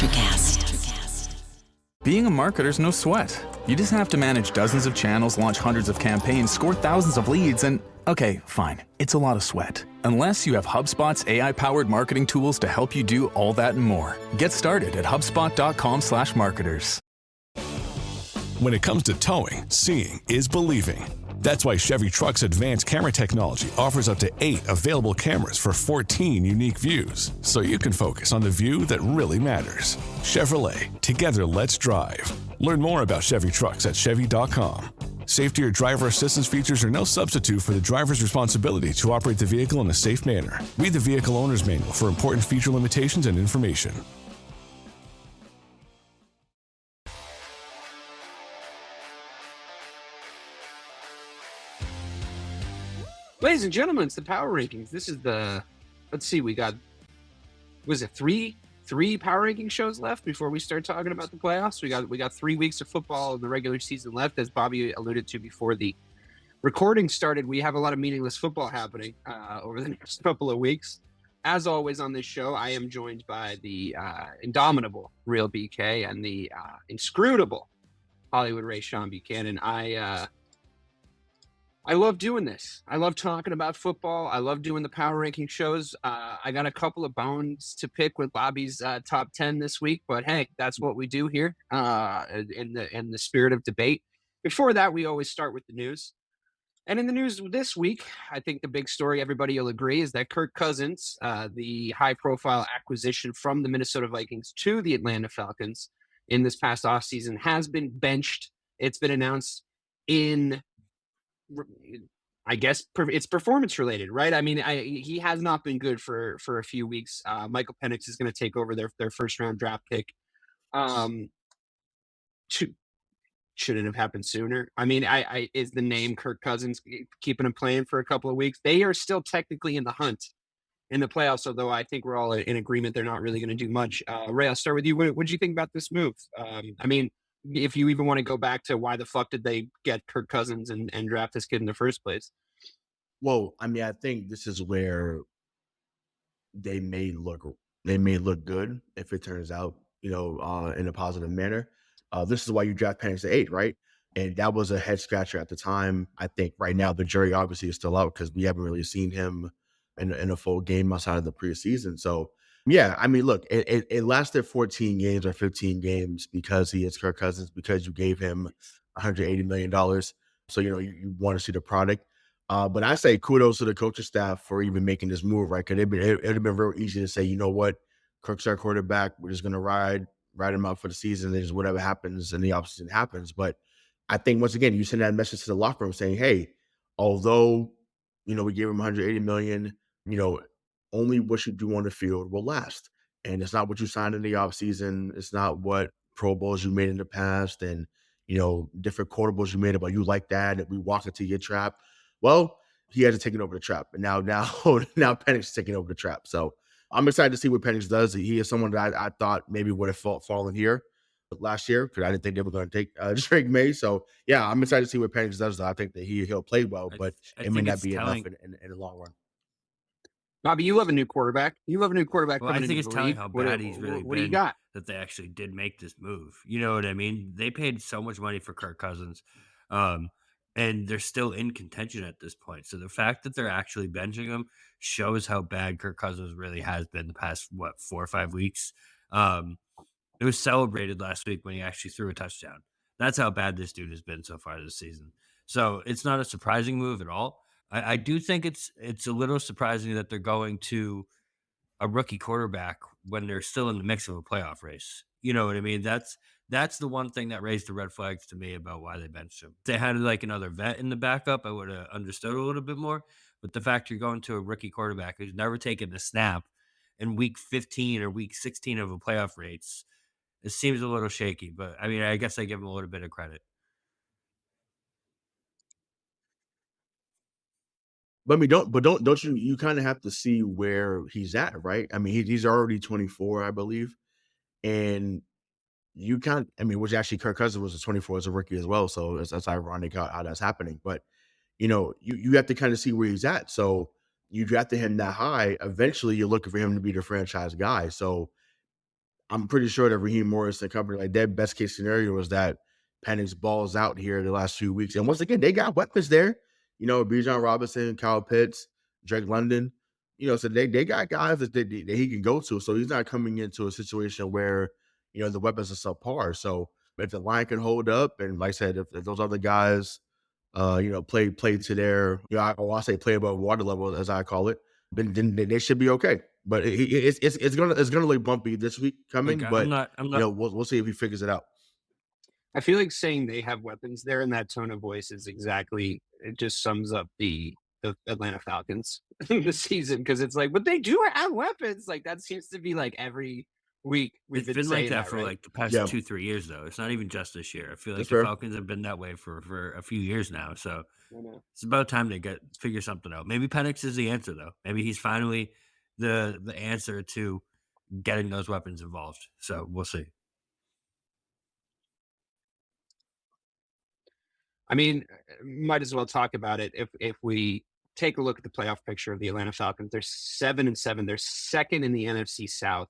Electrocast. Being a marketer's no sweat. You just have to manage dozens of channels, launch hundreds of campaigns, score thousands of leads, and okay, fine, it's a lot of sweat. Unless you have HubSpot's AI-powered marketing tools to help you do all that and more. Get started at HubSpot.com/marketers. When it comes to towing, seeing is believing. That's why Chevy Truck's advanced camera technology offers up to 8 available cameras for 14 unique views, so you can focus on the view that really matters. Chevrolet, together let's drive. Learn more about Chevy Trucks at Chevy.com. Safety or driver assistance features are no substitute for the driver's responsibility to operate the vehicle in a safe manner. Read the Vehicle Owner's Manual for important feature limitations and information. Ladies and gentlemen, it's the Power Rankings. This is the, let's see, we got, was it three Power Ranking shows left before we start talking about the playoffs? We got 3 weeks of football in the regular season left. As Bobby alluded to before the recording started, we have a lot of meaningless football happening over the next couple of weeks. As always on this show, I am joined by the indomitable Real BK and the inscrutable Hollywood Ray Sean Buchanan. I love doing this. I love talking about football. I love doing the Power Ranking shows. I got a couple of bones to pick with Bobby's top 10 this week, but hey, that's what we do here in the spirit of debate. Before that, we always start with the news. And in the news this week, I think the big story, everybody will agree, is that Kirk Cousins, the high-profile acquisition from the Minnesota Vikings to the Atlanta Falcons in this past offseason, has been benched. It's been announced in, I guess it's performance related, right? I mean, he has not been good for a few weeks. Michael Penix is going to take over their first round draft pick. Shouldn't have happened sooner. I mean, is the name Kirk Cousins keeping him playing for a couple of weeks? They are still technically in the hunt in the playoffs, although I think we're all in agreement they're not really going to do much. Ray, I'll start with you. What did you think about this move? I mean, if you even want to go back to why the fuck did they get Kirk Cousins and draft this kid in the first place? Well, I mean, I think this is where they may look good if it turns out, in a positive manner. This is why you draft Penix at 8, right? And that was a head scratcher at the time. I think right now the jury obviously is still out because we haven't really seen him in a full game outside of the preseason. So yeah, I mean, look, it lasted 14 games or 15 games because he is Kirk Cousins, because you gave him $180 million. So, you want to see the product. But I say kudos to the coaching staff for even making this move, right? Because it'd have been real easy to say, you know what, Kirk's our quarterback. We're just going to ride him out for the season. And just whatever happens in the offseason happens. But I think, once again, you send that message to the locker room saying, hey, although, we gave him $180 million, only what you do on the field will last. And it's not what you signed in the offseason. It's not what Pro Bowls you made in the past and, different quarter bowls you made about you like that, and we walk into your trap. Well, he hasn't taken over the trap. And now Penix is taking over the trap. So I'm excited to see what Penix does. He is someone that I thought maybe would have fallen here last year because I didn't think they were going to take Jerod Mayo. So, yeah, I'm excited to see what Penix does, though. I think that he'll play well, but it may not be enough in the long run. Bobby, you love a new quarterback. Well, I think it's telling how bad he's really been. What do you got? That they actually did make this move. You know what I mean? They paid so much money for Kirk Cousins, and they're still in contention at this point. So the fact that they're actually benching him shows how bad Kirk Cousins really has been the past, 4 or 5 weeks. It was celebrated last week when he actually threw a touchdown. That's how bad this dude has been so far this season. So it's not a surprising move at all. I do think it's a little surprising that they're going to a rookie quarterback when they're still in the mix of a playoff race. You know what I mean? That's the one thing that raised the red flags to me about why they benched him. If they had like another vet in the backup, I would have understood a little bit more. But the fact you're going to a rookie quarterback who's never taken a snap in week 15 or week 16 of a playoff race, it seems a little shaky. But I mean, I guess I give him a little bit of credit. But I mean, don't you kind of have to see where he's at, right? I mean, he's already 24, I believe. And you can't, which actually Kirk Cousins was a 24 as a rookie as well. So that's ironic how that's happening. But, you have to kind of see where he's at. So you drafted him that high. Eventually you're looking for him to be the franchise guy. So I'm pretty sure that Raheem Morris and company, like their best case scenario is that Penix balls out here the last few weeks. And once again, they got weapons there. Bijan Robinson, Kyle Pitts, Drake London. So they got guys that he can go to. So he's not coming into a situation where the weapons are subpar. So if the line can hold up, and like I said, if those other guys, play to their, I say play above water level as I call it, then they should be okay. But it's gonna look bumpy this week coming. Like, But I'm not. we'll see if he figures it out. I feel like saying they have weapons there in that tone of voice is exactly it just sums up the Atlanta Falcons this season because it's like, but they do have weapons. Like that seems to be like every week we've It's been been like saying that that, for right? like the past Yeah, 2-3 years, though. It's not even just this year. I feel like that's the fair. Falcons have been that way for a few years now. So I know. it's about time they figure something out. Maybe Penix is the answer, though. Maybe he's finally the answer to getting those weapons involved. So we'll see. I mean, might as well talk about it if we take a look at the playoff picture of the Atlanta Falcons. They're 7-7. They're second in the NFC South,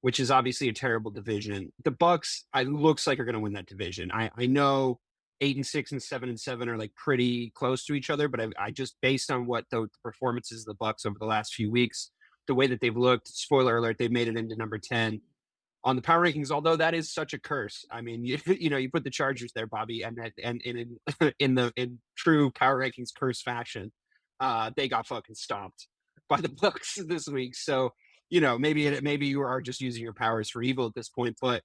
which is obviously a terrible division. The Bucs, it looks like are going to win that division. I know 8-6 and 7-7 are like pretty close to each other, but I just based on what the performances of the Bucs over the last few weeks, the way that they've looked. Spoiler alert: they've made it into number 10 on the power rankings. Although that is such a curse. I mean, you put the Chargers there, Bobby, and in in true power rankings curse fashion, they got fucking stomped by the Bucs this week. So maybe you are just using your powers for evil at this point. But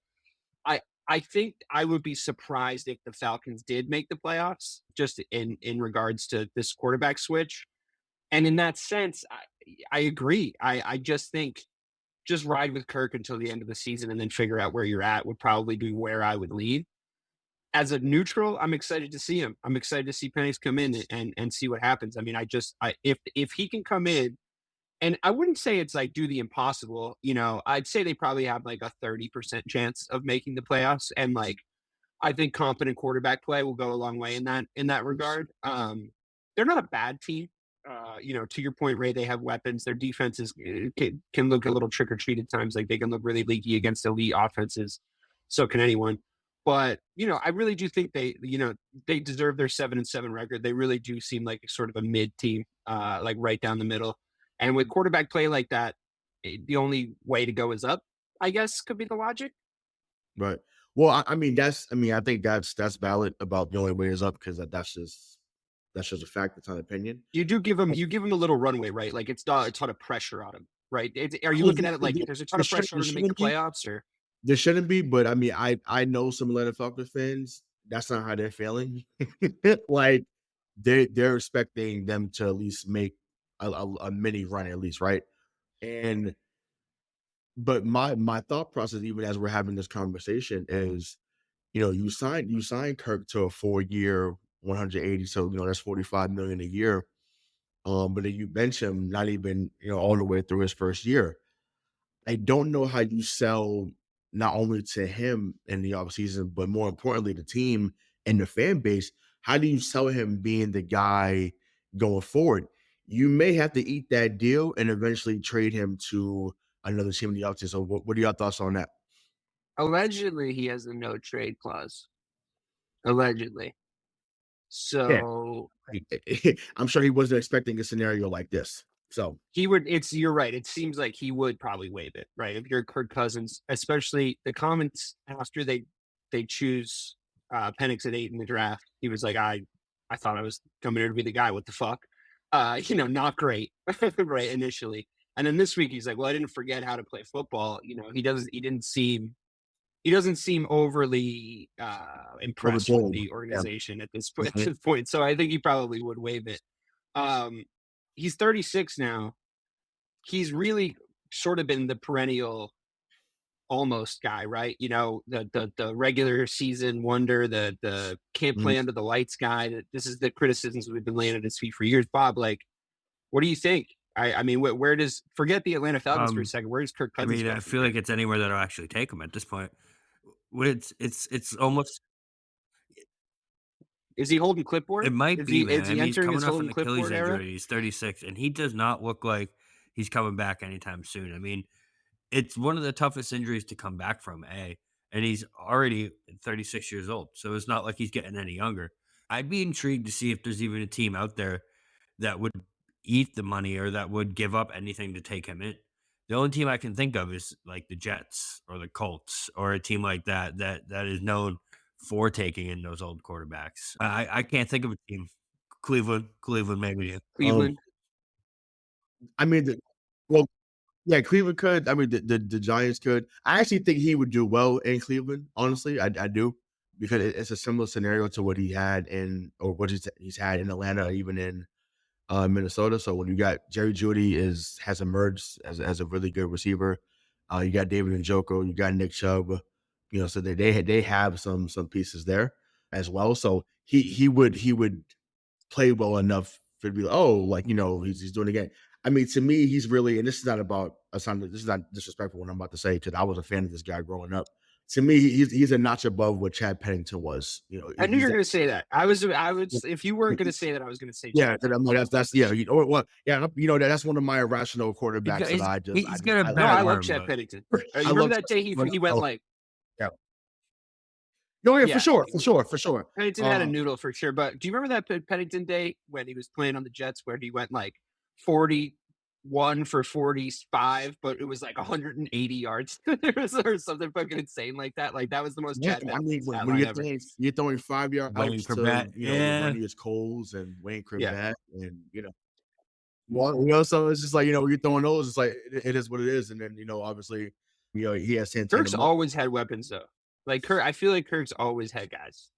I I think I would be surprised if the Falcons did make the playoffs, just in regards to this quarterback switch. And in that sense, I agree. I just think just ride with Kirk until the end of the season and then figure out where you're at would probably be where I would lead. As a neutral, I'm excited to see him. I'm excited to see Penix come in and see what happens. I mean, if he can come in, and I wouldn't say it's like do the impossible, I'd say they probably have like a 30% chance of making the playoffs. And like I think competent quarterback play will go a long way in that regard. They're not a bad team. To your point, Ray, they have weapons. Their defenses can look a little trick or treat at times. Like they can look really leaky against elite offenses. So can anyone. But I really do think they deserve their 7-7 record. They really do seem like sort of a mid team, like right down the middle. And with quarterback play like that, the only way to go is up. I guess could be the logic. Right. Well, I think that's valid about the only way is up because that's just a fact. It's not an opinion. You give him a little runway, right? Like it's not a ton of pressure on him, right? Are you looking at it like there's a ton of pressure on him to make the playoffs, or There shouldn't be, but I know some Atlanta Falcons fans. That's not how they're feeling. Like they're expecting them to at least make a mini run at least, right? And but my thought process, even as we're having this conversation, is you sign Kirk to a 4-year 180, so that's 45 million a year. But then you bench him not even all the way through his first year. I don't know how you sell not only to him in the offseason, but more importantly, the team and the fan base. How do you sell him being the guy going forward? You may have to eat that deal and eventually trade him to another team in the offseason. So what are your thoughts on that? allegedly he has a no trade clause. Allegedly. Yeah. So I'm sure he wasn't expecting a scenario like this. So you're right. It seems like he would probably waive it, right? If you're Kirk Cousins, especially the comments after they choose Penix at 8 in the draft, he was like, I thought I was coming here to be the guy. What the fuck? Not great, right, initially. And then this week he's like, well, I didn't forget how to play football. He doesn't seem overly impressed with overjoyed. the Yeah. organization at this point. Mhm. So I think he probably would waive it. He's 36 now. He's really sort of been the perennial almost guy, right? The regular season wonder, the can't Mhm. play under the lights guy. This is the criticisms we've been laying at his feet for years. Bob, like, what do you think? I mean, where does forget the Atlanta Falcons for a second? Where does Kirk I Cousins mean, go I from feel here? like it's anywhere that'll actually take him at this point. It's almost. Is he holding clipboard? It might Is be, he man. is I he mean, he's entering his coming off holding an Achilles clipboard era? injury. He's 36, and he does not look like he's coming back anytime soon. I mean, it's one of the toughest injuries to come back from, and he's already 36 years old, so it's not like he's getting any younger. I'd be intrigued to see if there's even a team out there that would eat the money or that would give up anything to take him in. The only team I can think of is like the Jets or the Colts or a team like that is known for taking in those old quarterbacks. I can't think of a team. Cleveland maybe. Um, Cleveland. I mean, well, yeah, Cleveland could. I mean, the Giants could. I actually think he would do well in Cleveland. Honestly, I do, because it's a similar scenario to what he had or what he's had in Atlanta, or even in Minnesota. So when you got Jerry Jeudy has emerged as a really good receiver. You got David Njoku, you got Nick Chubb. So they have some pieces there as well. So he would play well enough for to be like, oh, like, he's doing it again. I mean, to me, he's really, and this is not about this is not disrespectful what I'm about to say, because I was a fan of this guy growing up. To me, he's a notch above what Chad Pennington was. I knew you He's were going to say that. I was. If you weren't going to say that, I was going to say. yeah, Chad. I'm like, that's yeah, well, yeah, that's one of my irrational quarterbacks that I just He's got a No, bad I love arm, Chad but Pennington. You I remember love that day he went like yeah. No, yeah, Yeah. for sure. Pennington had a noodle for sure. But do you remember that Pennington day when he was playing on the Jets where he went like 41 for 45, but it was like 180 yards or something fucking insane like that? Like that was the most Yeah, Chad I mean, Pennington stat when line ever. you're throwing 5-yard Wayne outs to Corbett, yeah. Laveranues Coles and Wayne Yeah. Corbett, and so it's just like, when you're throwing those, it's like it is what it is. And then obviously, he has Santana. Kirk's always had weapons though. Like Kirk, I feel like Kirk's always had guys.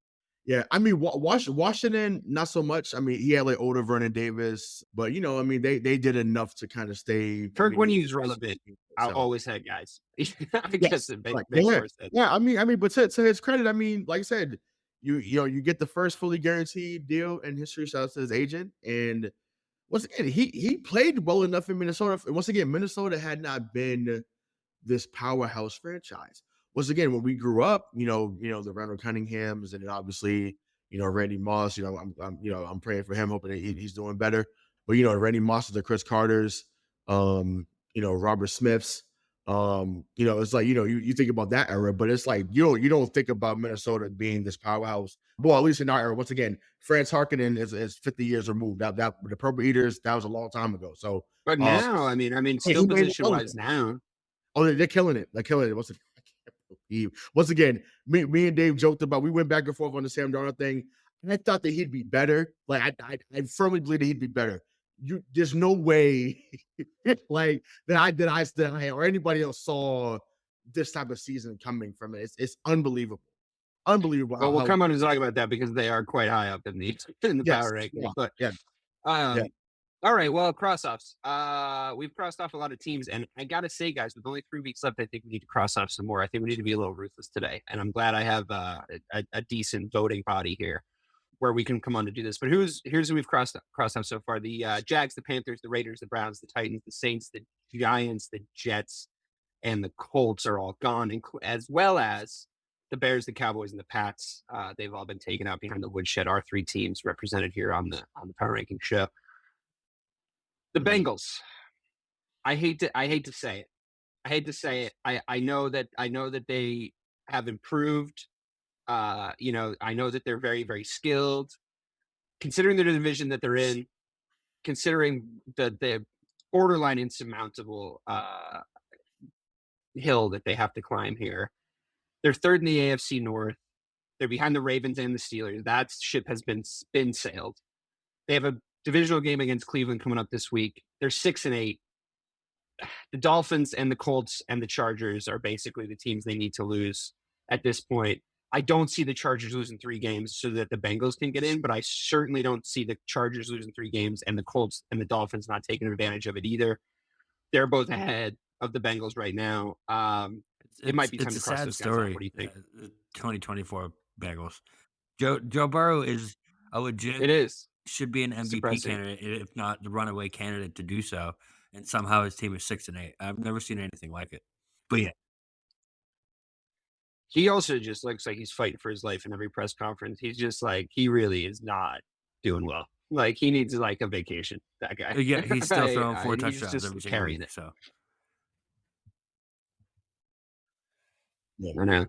Yeah, I mean, Washington, not so much. I mean, he had like older Vernon Davis, but I mean, they did enough to kind of stay. Kirk, when he was relevant, I So, always had guys. I yes, guess it makes yeah, more sense. yeah. I mean, but to his credit, I mean, like I said, you get the first fully guaranteed deal in history. Shout out to his agent, and once again, he played well enough in Minnesota. And once again, Minnesota had not been this powerhouse franchise. Once again, when we grew up, the Randall Cunninghams, and then obviously, Randy Moss. I'm praying for him, hoping that he's doing better. But Randy Moss, the Chris Carters, Robert Smiths. It's like you think about that era, but it's like you don't think about Minnesota being this powerhouse. Well, at least in our era. Once again, Franz Harkinen is 50 years removed. That the Purple Eaters, that was a long time ago. So, but now, I mean, skill position wise, now. Oh, they're killing it. They're killing it. Once again, me and Dave joked about. We went back and forth on the Sam Darnold thing, and I thought that he'd be better. Like I firmly believe that he'd be better. There's no way, like that I or anybody else saw this type of season coming from it. It's unbelievable, unbelievable. Well, we'll come on and talk about that because they are quite high up in the power ranking. Yeah, but yeah. All right, well, cross-offs. We've crossed off a lot of teams, and I gotta say, guys, with only 3 weeks left, I think we need to cross off some more. I think we need to be a little ruthless today, and I'm glad I have a decent voting body here where we can come on to do this. But here's who we've crossed off so far: the Jags, the Panthers, the Raiders, the Browns, the Titans, the Saints, the Giants, the Jets, and the Colts are all gone, as well as the Bears, the Cowboys, and the Pats. They've all been taken out behind the woodshed. Our 3 teams represented here on the Power Ranking show. The Bengals. I hate to say it. I know that they have improved. I know that they're very, very skilled. Considering the division that they're in, considering the borderline insurmountable hill that they have to climb here. They're 3rd in the AFC North. They're behind the Ravens and the Steelers. That ship has been sailed. They have a divisional game against Cleveland coming up this week. They're 6-8. The Dolphins and the Colts and the Chargers are basically the teams they need to lose at this point. I don't see the Chargers losing 3 games so that the Bengals can get in, but I certainly don't see the Chargers losing 3 games and the Colts and the Dolphins not taking advantage of it either. They're both ahead of the Bengals right now. It might be time to cross those guys off. What do you think? 2024 Bengals. Joe Burrow is a legit. It is. Should be an MVP candidate, if not the runaway candidate to do so. And somehow his team is 6-8. I've never seen anything like it. But yeah. He also just looks like he's fighting for his life in every press conference. He's just like, he really is not doing well. Like he needs like a vacation, that guy. Yeah, he's still throwing 4 touchdowns just every single carrying week, it. So Yeah. I know.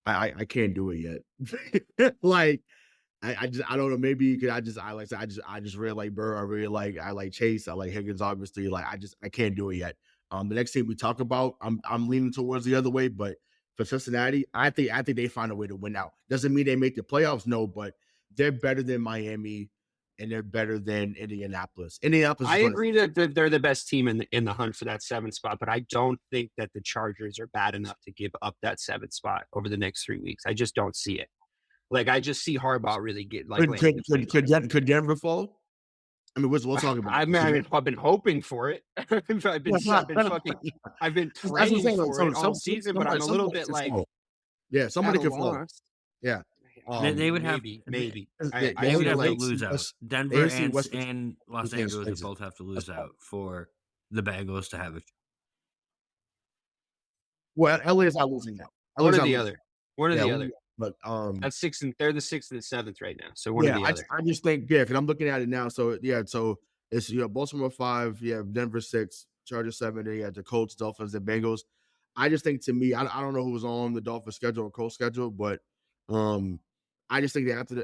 I can't do it yet. Like I don't know. Maybe because I just really like Burr. I like Chase. I like Higgins. Obviously, like I can't do it yet. The next team we talk about, I'm leaning towards the other way. But for Cincinnati, I think they find a way to win out. Doesn't mean they make the playoffs, no, but they're better than Miami and they're better than Indianapolis. Indianapolis. I agree that they're the best team in the hunt for that 7th spot, but I don't think that the Chargers are bad enough to give up that 7th spot over the next 3 weeks. I just don't see it. Like, I just see Harbaugh really get like Could Denver fall? I mean, we'll talk about. I've been hoping for it. I've been praying for it all season, but I'm a little bit like, yeah, somebody could fall. lost. Yeah, they would maybe. They would have to lose out. Denver AFC and Los Angeles would both have to lose out for the Bengals to have it. Well, LA is not losing out. One or the other. One or the other. But that's 6 and they're the 6th and the 7th right now. So one or the other. I just think because I'm looking at it now. So so it's Baltimore 5, Denver 6, Chargers 7, then you have the Colts, Dolphins, and Bengals. I just think to me, I don't know who was on the Dolphins schedule or Colts schedule, but I just think that after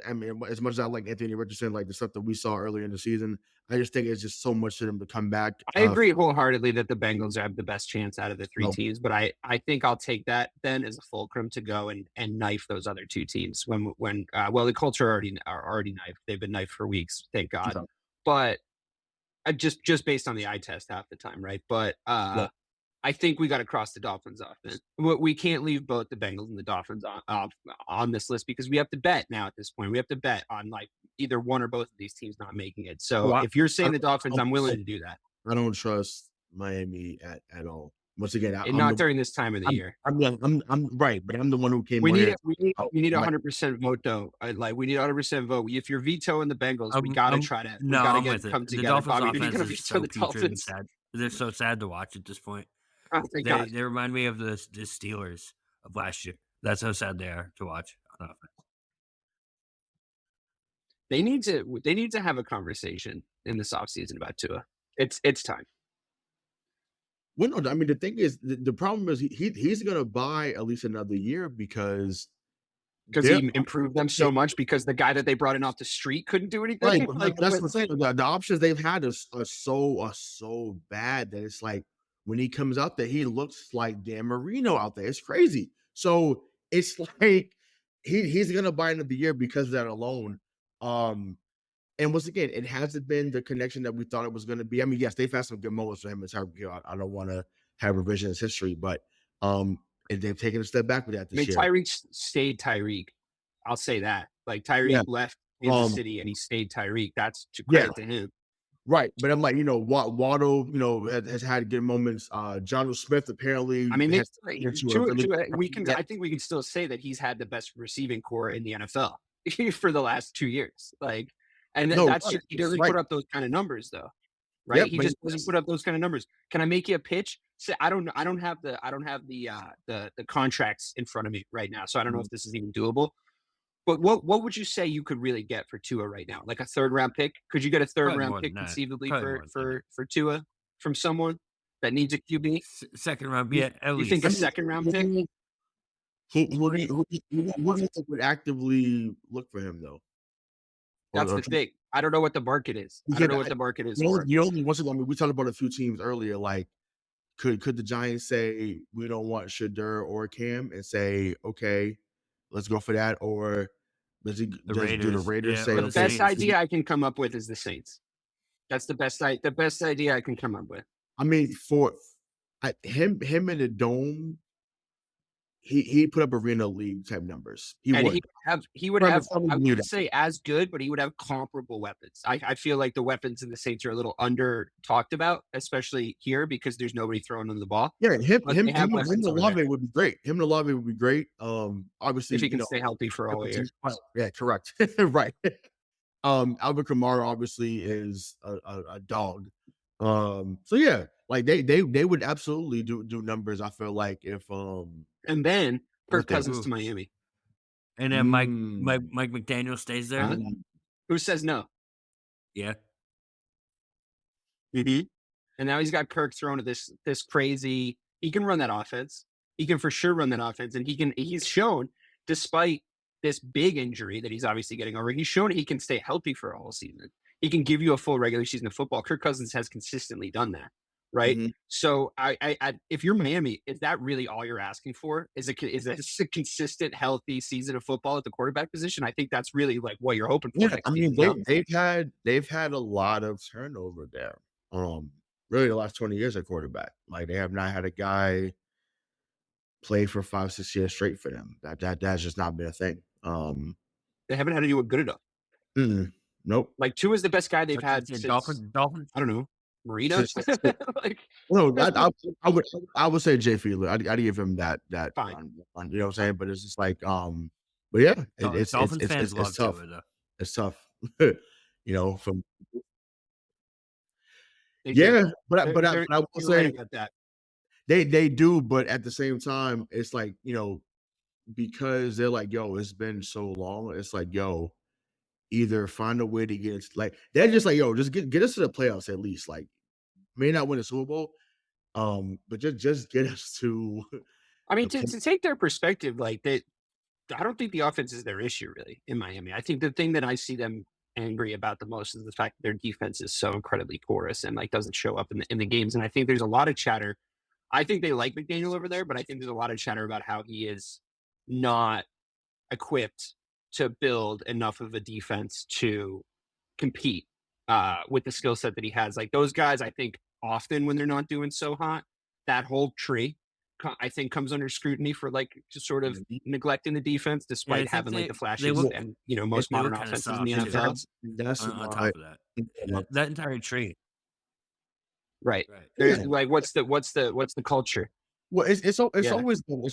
as much as I like Anthony Richardson, like the stuff that we saw earlier in the season, I just think it's just so much for them to come back. I agree wholeheartely that the Bengals have the best chance out of the 3 teams, but I think I'll take that then as a fulcrum to go and knife those other 2 teams when the Colts are already knifed. They've been knifed for weeks, thank God. Yeah. But just based on the eye test half the time, right? But I think we got to cross the Dolphins off. Then we can't leave both the Bengals and the Dolphins on this list because we have to bet now at this point. We have to bet on like either one or both of these teams not making it. So if you're saying the Dolphins, I'm willing to do that. I don't trust Miami at all. Once again, not during this time of the year. I'm right, but I'm the one who came. We need 100% vote though. Like we need 100% vote. If you're vetoing the Bengals, we gotta try to. No, we I'm gotta with come it. together. The Bobby, Dolphins' offense is so the putrid and sad. They're so sad to watch at this point. Oh, they remind me of the Steelers of last year. That's how sad they are to watch on offense. They need to have a conversation in this offseason about Tua. It's time. Well, no, I mean the thing is the problem is he's gonna buy at least another year because he improved them so much because the guy that they brought in off the street couldn't do anything. Right, like that's what I'm saying. The options they've had are so bad that it's like when he comes out there, he looks like Dan Marino out there. It's crazy. So it's like he's gonna buy another year because of that alone. And once again, it hasn't been the connection that we thought it was going to be. I mean, yes, they've had some good moments for him and Tyreek Hill. I don't want to have revisionist history, but they've taken a step back with that this year. Tyreek stayed Tyreek. I'll say that. Like Tyreek left Kansas City and he stayed Tyreek. That's to credit to him. Right, but I'm like, Waddle, has had good moments. John Smith apparently. I mean, I think we can still say that he's had the best receiving core in the NFL for the last 2 years. Like, and he doesn't put up those kind of numbers though, right? Yep, he just doesn't put up those kind of numbers. Can I make you a pitch? So I don't have the contracts in front of me right now, so I don't know if this is even doable. But what would you say you could really get for Tua right now? Like a 3rd round pick? Could you get a 3rd round pick conceivably for Tua from someone that needs a QB? 2nd round, yeah. At least. You think a 2nd round pick? Who do you think would actively look for him though? That's the thing. I don't know what the market is. I don't know what the market is. We talked about a few teams earlier. Like, could the Giants say we don't want Shedeur or Cam and say okay, let's go for that, or do the Raiders say the best idea I can come up with is the Saints? That's the best idea I can come up with. I mean, for him in the dome. He put up arena league type numbers. He would have I wouldn't say as good, but he would have comparable weapons. I feel like the weapons in the Saints are a little under talked about, especially here because there's nobody throwing them the ball. Yeah, him and Olave would be great. Him and Olave would be great. Obviously, if he can stay healthy for all year. Yeah, correct. Right. Alvin Kamara obviously is a dog. So yeah, like they would absolutely do numbers. I feel like if and then Kirk Cousins to Miami, and then Mike McDaniel stays there. Who says no? Yeah. Mm-hmm. And now he's got Kirk thrown to this crazy He can run that offense. He can for sure run that offense, and he's shown, despite this big injury that he's obviously getting over, he's shown he can stay healthy for a whole season. He can give you a full regular season of football. Kirk Cousins has consistently done that, right? Mhm. So if you're Miami, is that really all you're asking for? Is this a consistent, healthy season of football at the quarterback position? I think that's really like what you're hoping for Yeah, next I mean, season. No? they've had a lot of turnover there. Really the last 20 years at quarterback. Like, they have not had a guy play for 5, 6 years straight for them. That's just not been a thing. They haven't had anyone good enough. Mm-mm. Nope. Like Tua is the best guy they've had since Dolphins. I don't know, Marino. Like No, best I would say Jay Fiedler. I'd give him that fine. run, you know what I'm saying? But it's just like, but yeah, Dolphins fans love it's tough. Tua, though. It's tough. You know, from They do. yeah, but I will You're right say about that. they do, but at the same time, it's like, because they're like, yo, it's been so long. It's like, yo, either find a way to get us, like, they're just like, yo, just get us to the playoffs at least. Like, may not win a Super Bowl, but just get us to I mean, the play. to take their perspective, like that, I don't think the offense is their issue really in Miami. I think the thing that I see them angry about the most is the fact that their defense is so incredibly porous and like doesn't show up in the games. And I think there's a lot of chatter. I think they like McDaniel over there, but I think there's a lot of chatter about how he is not equipped to build enough of a defense to compete with the skill set that he has. Like those guys, I think often when they're not doing so hot, that whole tree, I think, comes under scrutiny for like just sort of neglecting the defense, And I despite think having like the they flashes were and most they were modern kind of offenses in the soft too. NFL. That's On why. top of that, that entire tree, Right. right? There's Yeah. like what's the culture? Well, it's Yeah.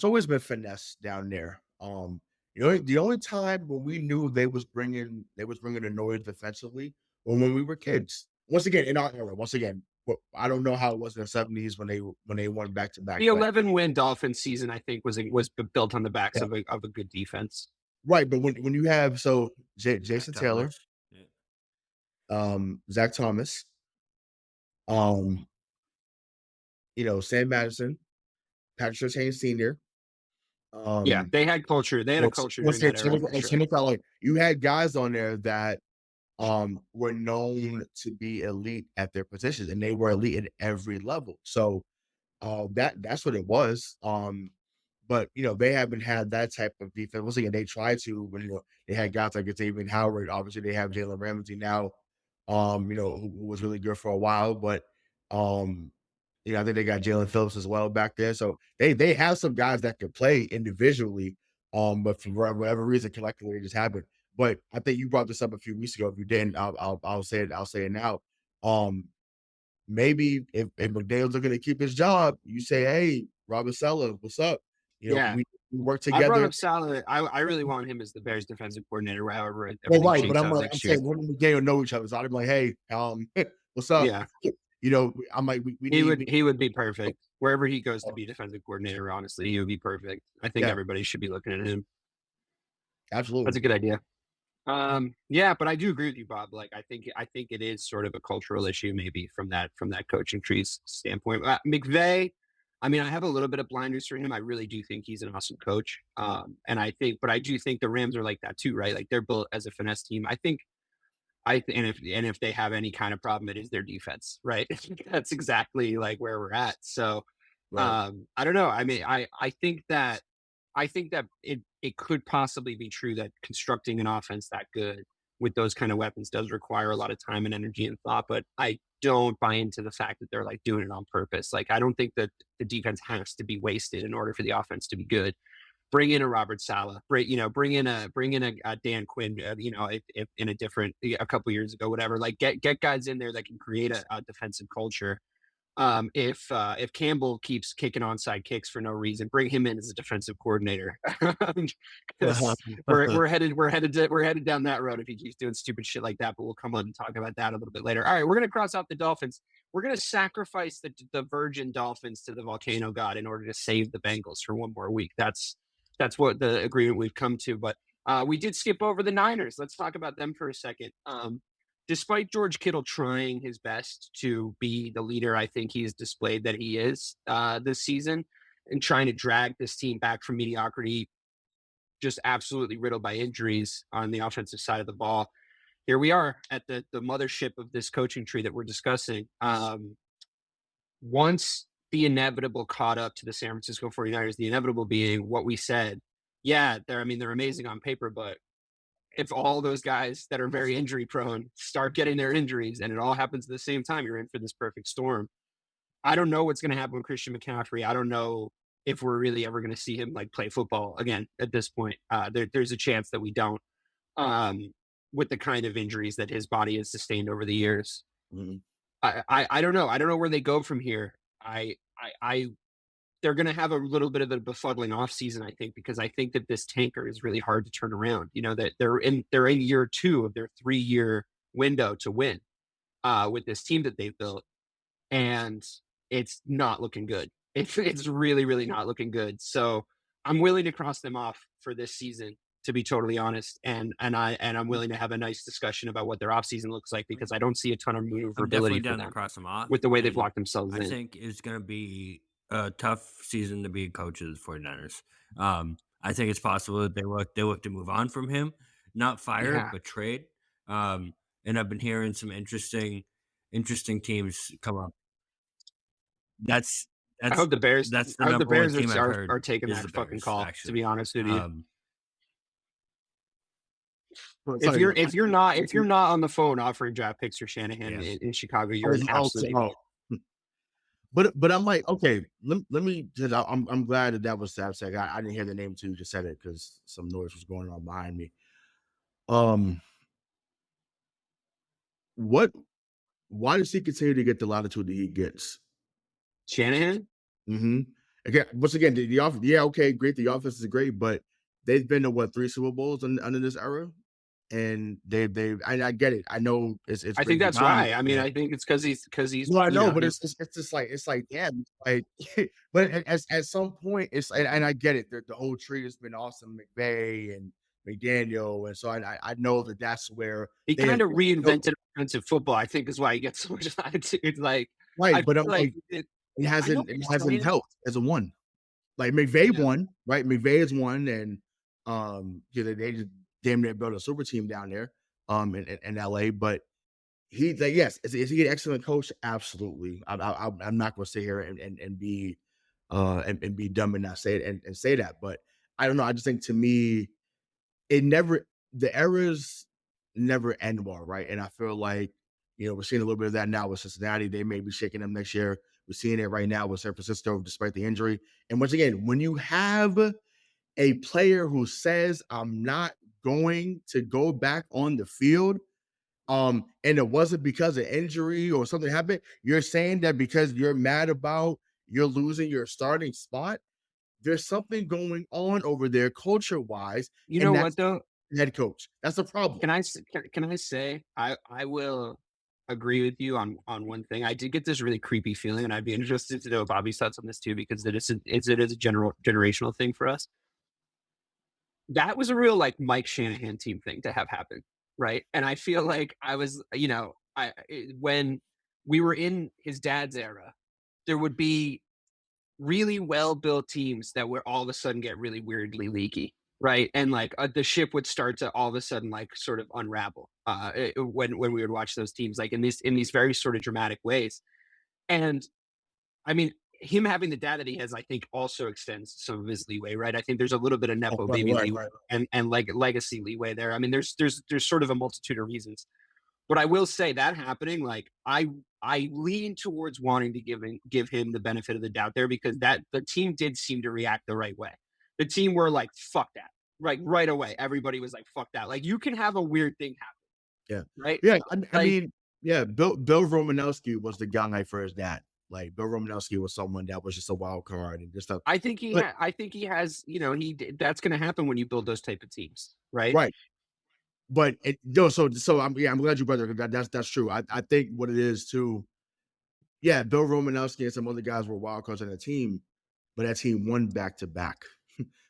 always been finesse down there. The only time when we knew they was bringing the noise defensively, when we were kids. Once again, in our era. Once again, I don't know how it was in the '70s when they won back to back, The but 11-win Dolphins season, I think, was built on the backs yeah, of a good defense. right. But when you have Jason Zach Taylor, Thomas. Yeah. Zach Thomas, um, Sam Madison, Patrick Surtain Sr., Yeah, um, they had culture. They had a what's culture what's during it? that era for sure. Like, you had guys on there that were known to be elite at their positions, and they were elite at every level. So that's what it was. But they haven't had that type of defense. Once again, they tried to when they had guys like Xavier Howard. Obviously, they have Jalen Ramsey now, who was really good for a while. But I think they got Jalen Phillips as well back there. So they have some guys that can play individually. But for whatever reason, collectively, it just happened. But I think you brought this up a few weeks ago. If you didn't, I'll say it. I'll say it now. Maybe if McDaniel's looking to keep his job, you say, "Hey, Robert Saleh, what's up? Yeah, We work I brought together." up Saleh. I really want him as the Bears defensive coordinator. However, Well, everything right, but shakes out I'm next year. saying, when McDaniel know each other, so I'd be like, "Hey, what's up?" Yeah, I'm like, we he need, would be perfect wherever he goes to be defensive coordinator. Honestly, he would be perfect. I think yeah, everybody should be looking at him. That's absolutely. a good idea. Yeah, but I do agree with you, Bob. Like, I think it is sort of a cultural issue, maybe from that coaching tree's standpoint. McVay, I mean, I have a little bit of blinders for him. I really do think he's an awesome coach. And but I do think the Rams are like that too, right? Like they're built as a finesse team. I think and if they have any kind of problem, it is their defense, right? That's exactly like where we're at. So Right. I don't know. I mean, I think that it could possibly be true that constructing an offense that good with those kind of weapons does require a lot of time and energy and thought, but I don't buy into the fact that they're like doing it on purpose. Like I don't think that the defense has to be wasted in order for the offense to be good. Bring in a Robert Saleh, bring in a Dan Quinn, if in a couple years ago, whatever, like get guys in there that can create a defensive culture. If Campbell keeps kicking onside kicks for no reason, bring him in as a defensive coordinator because we're headed down that road if he keeps doing stupid shit like that. But we'll come on and talk about that a little bit later. All right, we're gonna cross out the Dolphins. We're gonna sacrifice the virgin Dolphins to the volcano god in order to save the Bengals for one more week. That's what the agreement we've come to. But we did skip over the Niners. Let's talk about them for a second. despite George Kittle trying his best to be the leader, I think he's displayed that he is this season, and trying to drag this team back from mediocrity, just absolutely riddled by injuries on the offensive side of the ball. Here we are at the mothership of this coaching tree that we're discussing. Once the inevitable caught up to the San Francisco 49ers, the inevitable being what we said. Yeah, they're amazing on paper, but if all those guys that are very injury prone start getting their injuries and it all happens at the same time, you're in for this perfect storm. I don't know what's going to happen with Christian McCaffrey. I don't know if we're really ever going to see him like play football again at this point. There's a chance that we don't, um, with the kind of injuries that his body has sustained over the years. Mhm. I don't know. I don't know where they go from here. I they're going to have a little bit of a befuddling offseason, I think, because I think that this tanker is really hard to turn around. You know, that they're in year 2 of their 3-year window to win with this team that they've built, and it's not looking good. It's really, really not looking good. So I'm willing to cross them off for this season, to be totally honest. And I'm willing to have a nice discussion about what their offseason looks like, because I don't see a ton of I'm definitely maneuverability for down to them cross them off. with the way they've And locked themselves I in. think it's going to be a tough season to be a coach of the 49ers. I think it's possible that they look to move on from him, not fire, Yeah. but trade. And I've been hearing some interesting teams come up. That's I hope the Bears. that's the I hope the number one Bears team I've are heard taking is that the fucking Bears, call. To actually. be honest with you, Well, if sorry, you're not on the phone offering draft picks for Shanahan Yes. in Chicago, I you're was an also, absolute. but I'm like, okay, let me. Just, I'm glad that was Sapsec. I didn't hear the name too. Just said it because some noise was going on behind me. What? Why does he continue to get the latitude that he gets? Shanahan. Mm-hmm. Again, once again, the offense. Yeah, okay, great. The offense is great, but they've been to what 3 Super Bowls under this era, and they. I get it. I know it's I think crazy that's times. why. I mean, I think it's because he's. No, I You know, know, but he's, it's just like damn, like, but at some point, it's and I get it. The whole tree has been awesome, McVay and McDaniel, and so I know that that's where he they have kind of built reinvented offensive football. I think is why he gets so much latitude. Like I right, but feel I'm like like it I know it he's hasn't trying. helped as a one. Like McVay Yeah. won, right? McVay has won, and they just damn near built a super team down there, in LA, but. He's like, yes, is he an excellent coach? Absolutely. I'm not going to sit here and be and be dumb and not say it and say that. But I don't know. I just think to me, the errors never end well, right? And I feel like we're seeing a little bit of that now with Cincinnati. They may be shaking them next year. We're seeing it right now with San Francisco, despite the injury. And once again, when you have a player who says, "I'm not going to go back on the field," and it wasn't because of injury or something happened, you're saying that because you're mad about you're losing your starting spot, there's something going on over there culture-wise, You know and what that's though? the head coach. That's the problem. Can I say I will agree with you on one thing. I did get this really creepy feeling, and I'd be interested to know Bobby's thoughts on this too, because it is a generational thing for us. That was a real like Mike Shanahan team thing to have happen, right? And I feel like I was, when we were in his dad's era, there would be really well built teams that would all of a sudden get really weirdly leaky, right? And like the ship would start to all of a sudden like sort of unravel when we would watch those teams like in these very sort of dramatic ways. And I mean, him having the dad that he has, I think, also extends some of his leeway, right? I think there's a little bit of Oh, nepo right, baby right, leeway right. and like legacy leeway there. I mean, there's sort of a multitude of reasons. But I will say that happening, like I lean towards wanting to give him the benefit of the doubt there, because that the team did seem to react the right way. The team were like, fuck that. Right away. Everybody was like, fuck that. Like you can have a weird thing Yeah. happen, right? Yeah, I Like mean, yeah, Bill Romanowski was the guy for his dad. Like, Bill Romanowski was someone that was just a wild card and just stuff. I think But he has, that's gonna happen when you build those type of teams, right? right. But no, so I'm glad you brought that. That's true. I think what it is too. Yeah, Bill Romanowski and some other guys were wild cards on the team, but that team won back to back.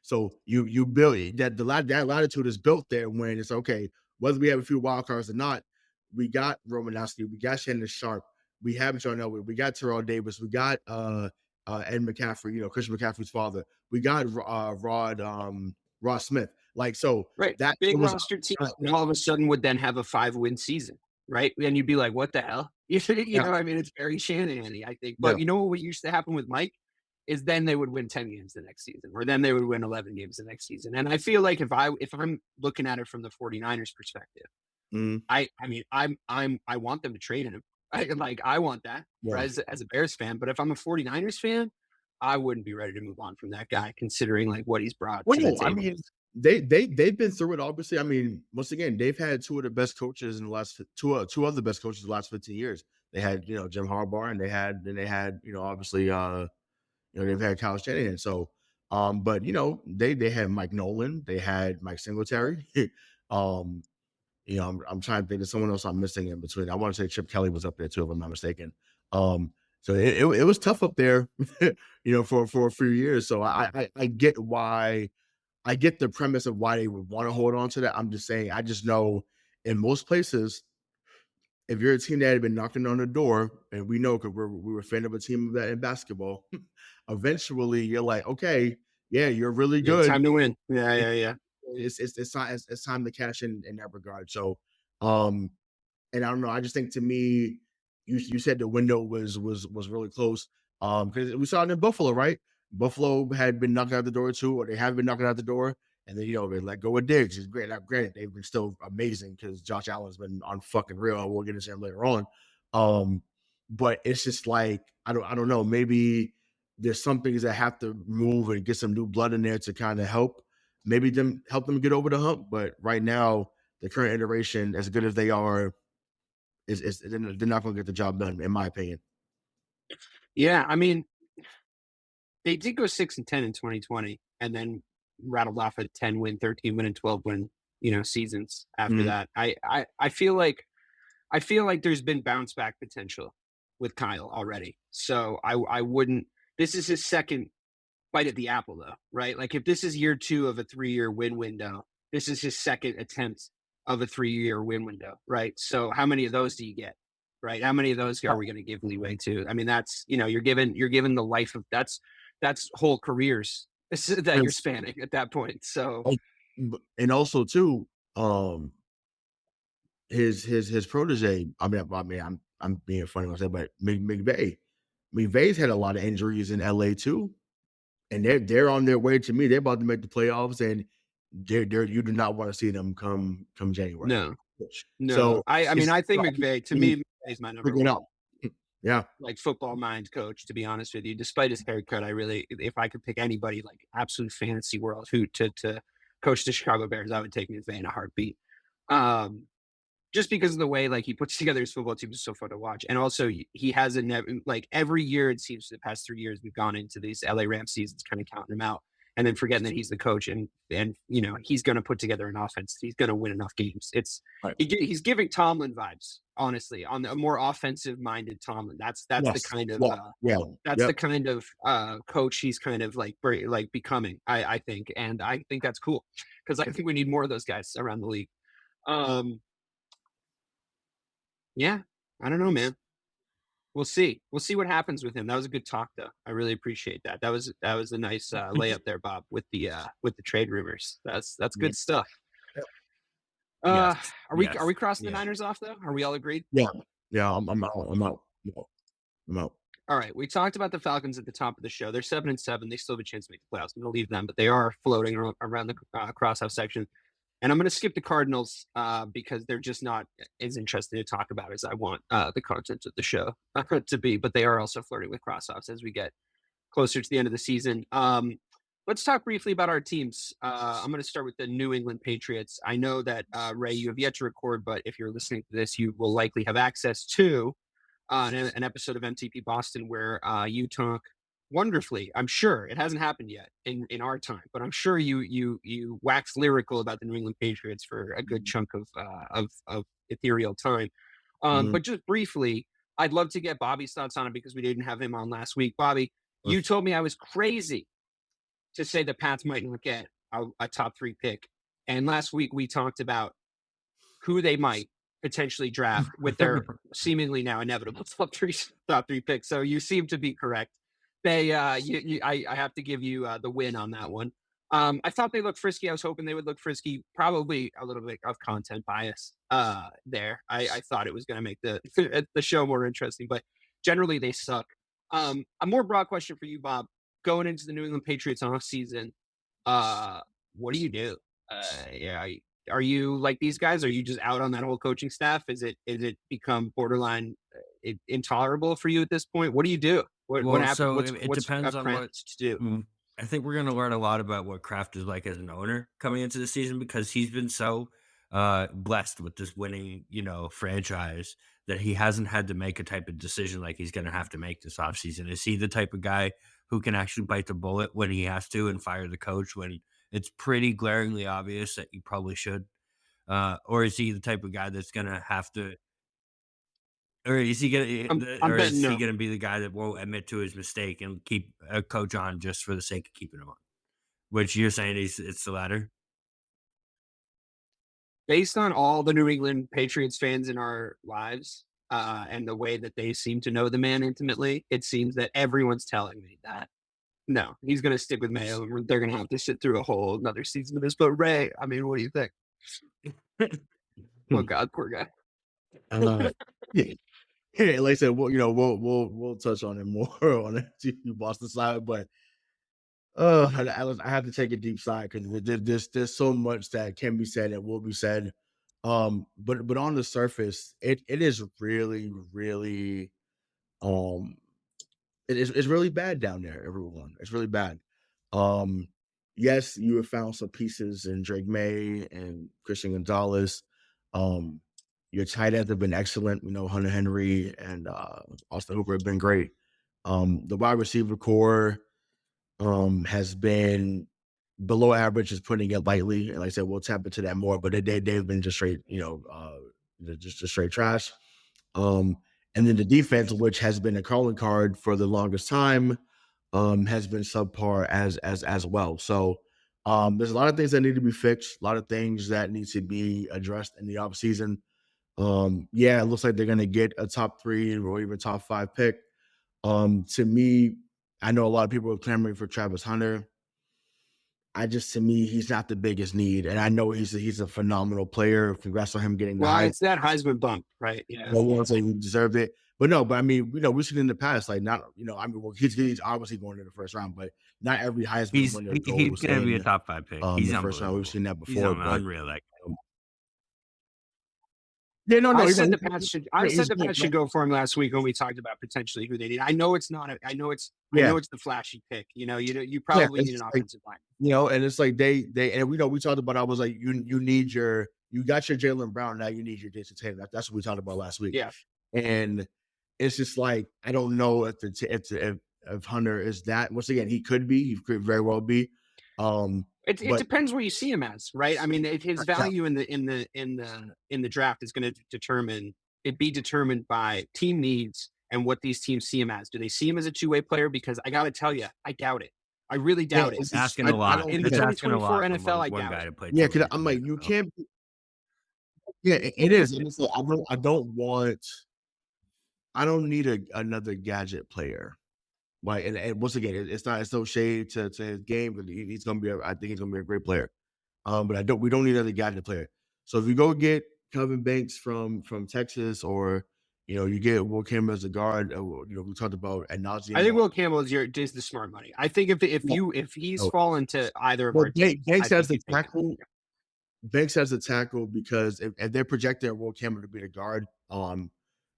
So you build it. That latitude is built there when it's okay, whether we have a few wild cards or not. we got Romanowski, we got Shannon Sharp, we have John Elway, we got Terrell Davis, we got Ed McCaffrey, Christian McCaffrey's father, we got Rod Smith. Like, so Right. that Big was roster team, and all of a sudden would then have a 5-win season, right? And you'd be like, what the hell? yeah, I mean, it's very Shanahan-y, I think. yeah. But you know what used to happen with Mike is then they would win 10 games the next season, or then they would win 11 games the next season. And I feel like if I'm looking at it from the 49ers perspective, Mhm. I mean, I want them to trade him. I want that Yeah. as a Bears fan. But if I'm a 49ers fan, I wouldn't be ready to move on from that guy, considering like what he's brought Well, to the no, I table. mean, they've been through it. Obviously, I mean, once again, they've had two of the best coaches in the last two of the best coaches in the last 15 years. They had Jim Harbaugh, and they had obviously they've had Kyle Shanahan. So, but they had Mike Nolan, they had Mike Singletary. um, I'm trying to think of someone else I'm missing in between. I want to say Chip Kelly was up there too, if I'm not mistaken. So it was tough up there, for a few years. So I get why. I get the premise of why they would want to hold on to that. I'm just saying, I just know in most places, if you're a team that had been knocking on the door, and we know because we were a fan of a team of that in basketball, eventually you're like, okay, yeah, you're really Yeah, good. time to win. Yeah. It's time to cash in that regard. So, and I don't know. I just think to me, you said the window was really close. Because we saw it in Buffalo, right? Buffalo had been knocking out the door too, or they have been knocking out the door, and then they let go of Diggs. It's great. Now, granted, they've been still amazing because Josh Allen's been on fucking real. We'll get into him later on. But it's just like I don't know. Maybe there's some things that have to move and get some new blood in there to kind of help them get over the hump. But right now, the current iteration, as good as they are, is they're not going to get the job done, in my opinion. Yeah, I mean, they did go 6-10 in 2020, and then rattled off a 10-win, 13-win, and 12-win, seasons after Mhm. that. I feel like there's been bounce back potential with Kyle already. So I wouldn't. This is his second bite at the apple, though, right? Like if this is year 2 of a 3-year win window, this is his second attempt of a 3-year win window, right? So how many of those do you get, right? How many of those are we going to give leeway to? I mean, that's you're given the life of that's whole careers that you're spanning at that point. So And also too, his protege. I mean, I'm being funny when I say, but McVay's had a lot of injuries in LA too, and they're on their way. To me, they're about to make the playoffs, and they're you do not want to see them come January. no. So I mean, I think it's McVay, to me, is my number freaking one. out. Yeah. Like football mind coach, to be honest with you. Despite his haircut, I really, if I could pick anybody like absolute fantasy world who to coach the Chicago Bears, I would take McVay in a heartbeat. Just because of the way like he puts together his football team is so fun to watch, and also he has like every year it seems for the past 3 years we've gone into these LA Rams seasons kind of counting him out and then forgetting that he's the coach and he's going to put together an offense. He's going to win enough games. It's Right. He's giving Tomlin vibes, honestly, on a more offensive minded Tomlin. That's Yes. the kind of That's the kind of coach he's kind of like becoming. I think, and I think that's cool because I think we need more of those guys around the league. Yeah, I don't know, man. We'll see. We'll see what happens with him. That was a good talk, though. I really appreciate that. That was a nice layup there, Bob, with the trade rumors. That's good stuff. Yes. Are we crossing the Niners off though? Are we all agreed? Yeah. I'm out. All right. We talked about the Falcons at the top of the show. They're 7-7. They still have a chance to make the playoffs. I'm going to leave them, but they are floating around the crosshouse section. And I'm going to skip the Cardinals because they're just not as interesting to talk about as I want the content of the show to be. But they are also flirting with cross-offs as we get closer to the end of the season. Let's talk briefly about our teams. I'm going to start with the New England Patriots. I know that, Ray, you have yet to record, but if you're listening to this, you will likely have access to an episode of MTP Boston where you talk wonderfully. I'm sure it hasn't happened yet in our time, but I'm sure you wax lyrical about the New England Patriots for a good chunk of ethereal time. But just briefly, I'd love to get Bobby's thoughts on it because we didn't have him on last week. Bobby, you told me I was crazy to say the Pats might not get a top 3 pick. And last week we talked about who they might, potentially draft with their seemingly now inevitable top three picks. So you seem to be correct. They, I have to give you the win on that one. I thought they looked frisky. I was hoping they would look frisky. Probably a little bit of content bias there. I thought it was going to make the show more interesting, but generally they suck. A more broad question for you, Bob. Going into the New England Patriots off season, what do you do? Yeah, are you like these guys? Are you just out on that whole coaching staff? Is it become borderline intolerable for you at this point? What do you do? What Well, happens? so What's it depends on what Kraft to do? I think we're gonna learn a lot about what Kraft is like as an owner coming into the season because he's been so blessed with this winning, franchise that he hasn't had to make a type of decision like he's gonna have to make this offseason. Is he the type of guy who can actually bite the bullet when he has to and fire the coach when it's pretty glaringly obvious that you probably should? Or is he the type of guy that's gonna have to or is he I'm or betting is he no. gonna be the guy that won't admit to his mistake and keep a coach on just for the sake of keeping him on? Which you're saying it's the latter? Based on all the New England Patriots fans in our lives, and the way that they seem to know the man intimately, it seems that everyone's telling me that no, he's going to stick with Mayo, and they're going to have to sit through a whole another season of this. But Ray, I mean, what do you think? Oh God, poor guy. Yeah. Yeah, like I said, we'll touch on it more on the Boston side, but I have to take a deep side because there's so much that can be said and will be said. But on the surface, it is really, really it's really bad down there, everyone. It's really bad. Um, yes, you have found some pieces in Drake May and Christian Gonzalez. Um, your tight ends have been excellent. Hunter Henry and Austin Hooper have been great. The wide receiver core has been below average, is putting it lightly. And like I said, we'll tap into that more, but they've been just straight, just straight trash. And then the defense, which has been a calling card for the longest time, has been subpar as well. So there's a lot of things that need to be fixed, a lot of things that need to be addressed in the offseason. Yeah, it looks like they're gonna get a top 3 or even top 5 pick. To me, I know a lot of people are clamoring for Travis Hunter. To me, he's not the biggest need, and I know he's a phenomenal player. Congrats on him getting the Well, Heisman. it's that Heisman bump, right? Yeah. I won't say he deserved it, but no. But I mean, we've seen in the past, like not, well, he's obviously going to the first round, but not every Heisman winner He's goes gonna be a in top 5 pick. He's the first round. We've seen that He's before, but unreal. Like yeah, no, I he's said like, the Pats should go for him last week when we talked about potentially who they need. I know it's not. I know it's the flashy pick. You probably need an offensive line. And it's like they and we talked about. I was like, you got your Jaylen Brown, now you need your Jason Tatum. That's what we talked about last week. Yeah, and it's just like I don't know if Hunter is that. Once again, he could very well be. It depends where you see him as, right? I mean, his value in the draft is going to be determined by team needs and what these teams see him as. Do they see him as a two-way player? Because I got to tell you, I doubt it. I really doubt it. It's asking a lot. In the 2024 NFL, I doubt it. Yeah, because I'm like, you can't. Yeah, it is. And it's like, I don't need another gadget player. Right, and once again, it's no shade to his game, but he's gonna be. I think he's gonna be a great player. But we don't need another gadget player. So if you go get Kelvin Banks from Texas, or you get Will Campbell as a guard, we talked about ad nauseum. I think Will Campbell is the smart money. I think if he's fallen to either of our teams, Banks has the tackle. Banks has the tackle because if they're projecting Will Campbell to be the guard,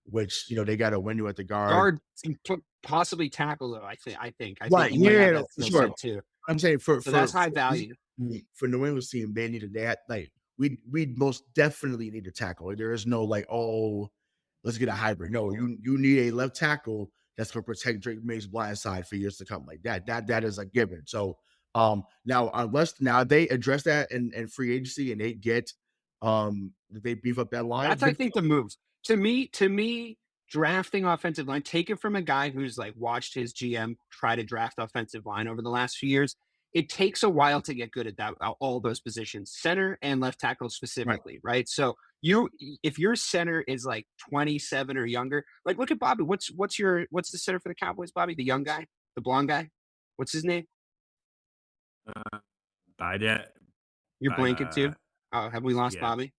which they got a window at the guard possibly tackle though. I think right. Yeah, sure. Too. I'm saying for that's high value for New England's team. They needed that. Like we most definitely need a tackle. Like, there is no like, oh, let's get a hybrid. No, you need a left tackle that's going to protect Drake May's blind side for years to come. Like that is a given. So now they address that in free agency and they get they beef up that line. That's I think the moves. To me, drafting offensive line, take it from a guy who's like watched his GM try to draft offensive line over the last few years. it takes a while to get good at that, all those positions, center and left tackle specifically, right? So if your center is like 27 or younger, like look at Bobby. What's the center for the Cowboys, Bobby? The young guy, the blonde guy. What's his name? By that, You're blanking too. Oh, have we lost yeah. Bobby?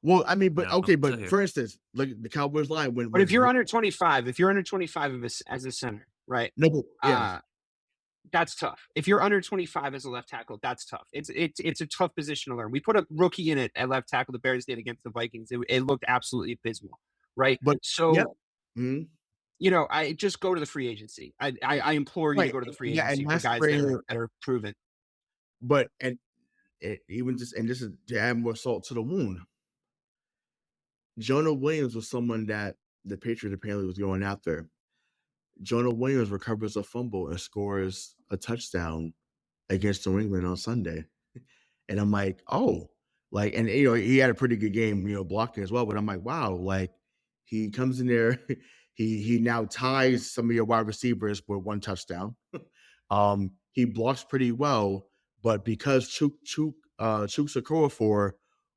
Well, I mean, but No, okay, I'm still but here. for instance, like the Cowboys line when But if you're under 25 as a center, right? no, but, yeah, That's tough. If you're under 25 as a left tackle, that's tough. It's a tough position to learn. We put a rookie in it at left tackle. The Bears did against the Vikings. It looked absolutely abysmal, right? but yeah, So mhm. I just go to the free agency. I implore you to Right, go to the free yeah, agency and for that's guys where, that are proven. but and even just and this is to add more salt to the wound. Jonah Williams was someone that the Patriots apparently was going after. Jonah Williams recovers a fumble and scores a touchdown against New England on Sunday. And I'm like, oh, like, and he had a pretty good game, blocking as well. But I'm like, wow, like he comes in there, he now ties some of your wide receivers with one touchdown. He blocks pretty well, but because Chukwuekorfor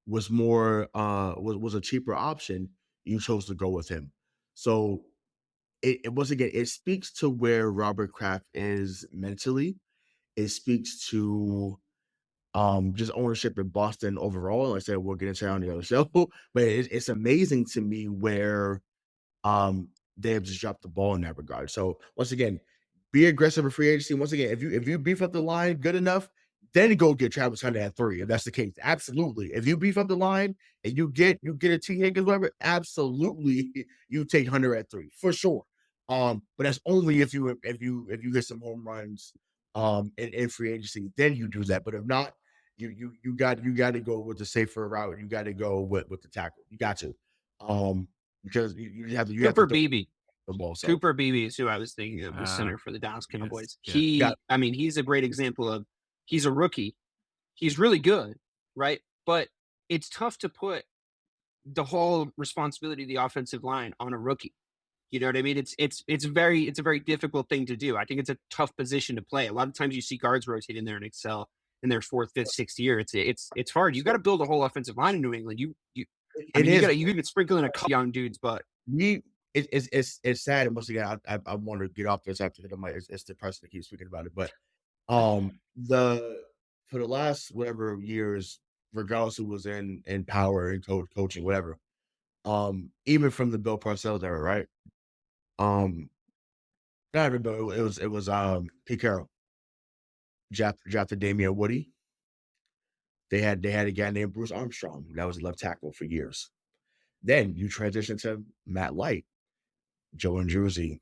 was more was a cheaper option, you chose to go with him. So it once again, it speaks to where Robert Kraft is mentally. It speaks to just ownership in Boston overall. Like I said, we'll get into that on the other show. But it's amazing to me where they have just dropped the ball in that regard. So once again, be aggressive in free agency. Once again, if you beef up the line good enough, then go get Travis Hunter at 3, if that's the case. Absolutely. If you beef up the line and you get a T. Higgins, whatever, absolutely you take Hunter at 3 for sure. But that's only if you get some home runs in free agency, then you do that. But if not, you got to go with the safer route. You got to go with the tackle. You got to. Because you have to Cooper Beebe. the ball. So. Cooper Beebe is who I was thinking of, the center for the Dallas Cowboys. yes. He's a great example of, he's a rookie. He's really good, right? But it's tough to put the whole responsibility of the offensive line on a rookie. You know what I mean? It's a very difficult thing to do. I think it's a tough position to play. A lot of times you see guards rotate in there and excel in their 4th, 5th, 6th year. It's hard. You got to build a whole offensive line in New England. You can sprinkle in a couple young dudes, but it's sad. And once again, I want to get off this after that. It's depressing to keep speaking about it, but for the last whatever years, regardless who was in power and coaching, whatever, even from the Bill Parcells era, right? Not even Bill. It was Pete Carroll drafted Damian Woody. They had a guy named Bruce Armstrong that was left tackle for years. Then you transition to Matt Light, Joe Andruzzi,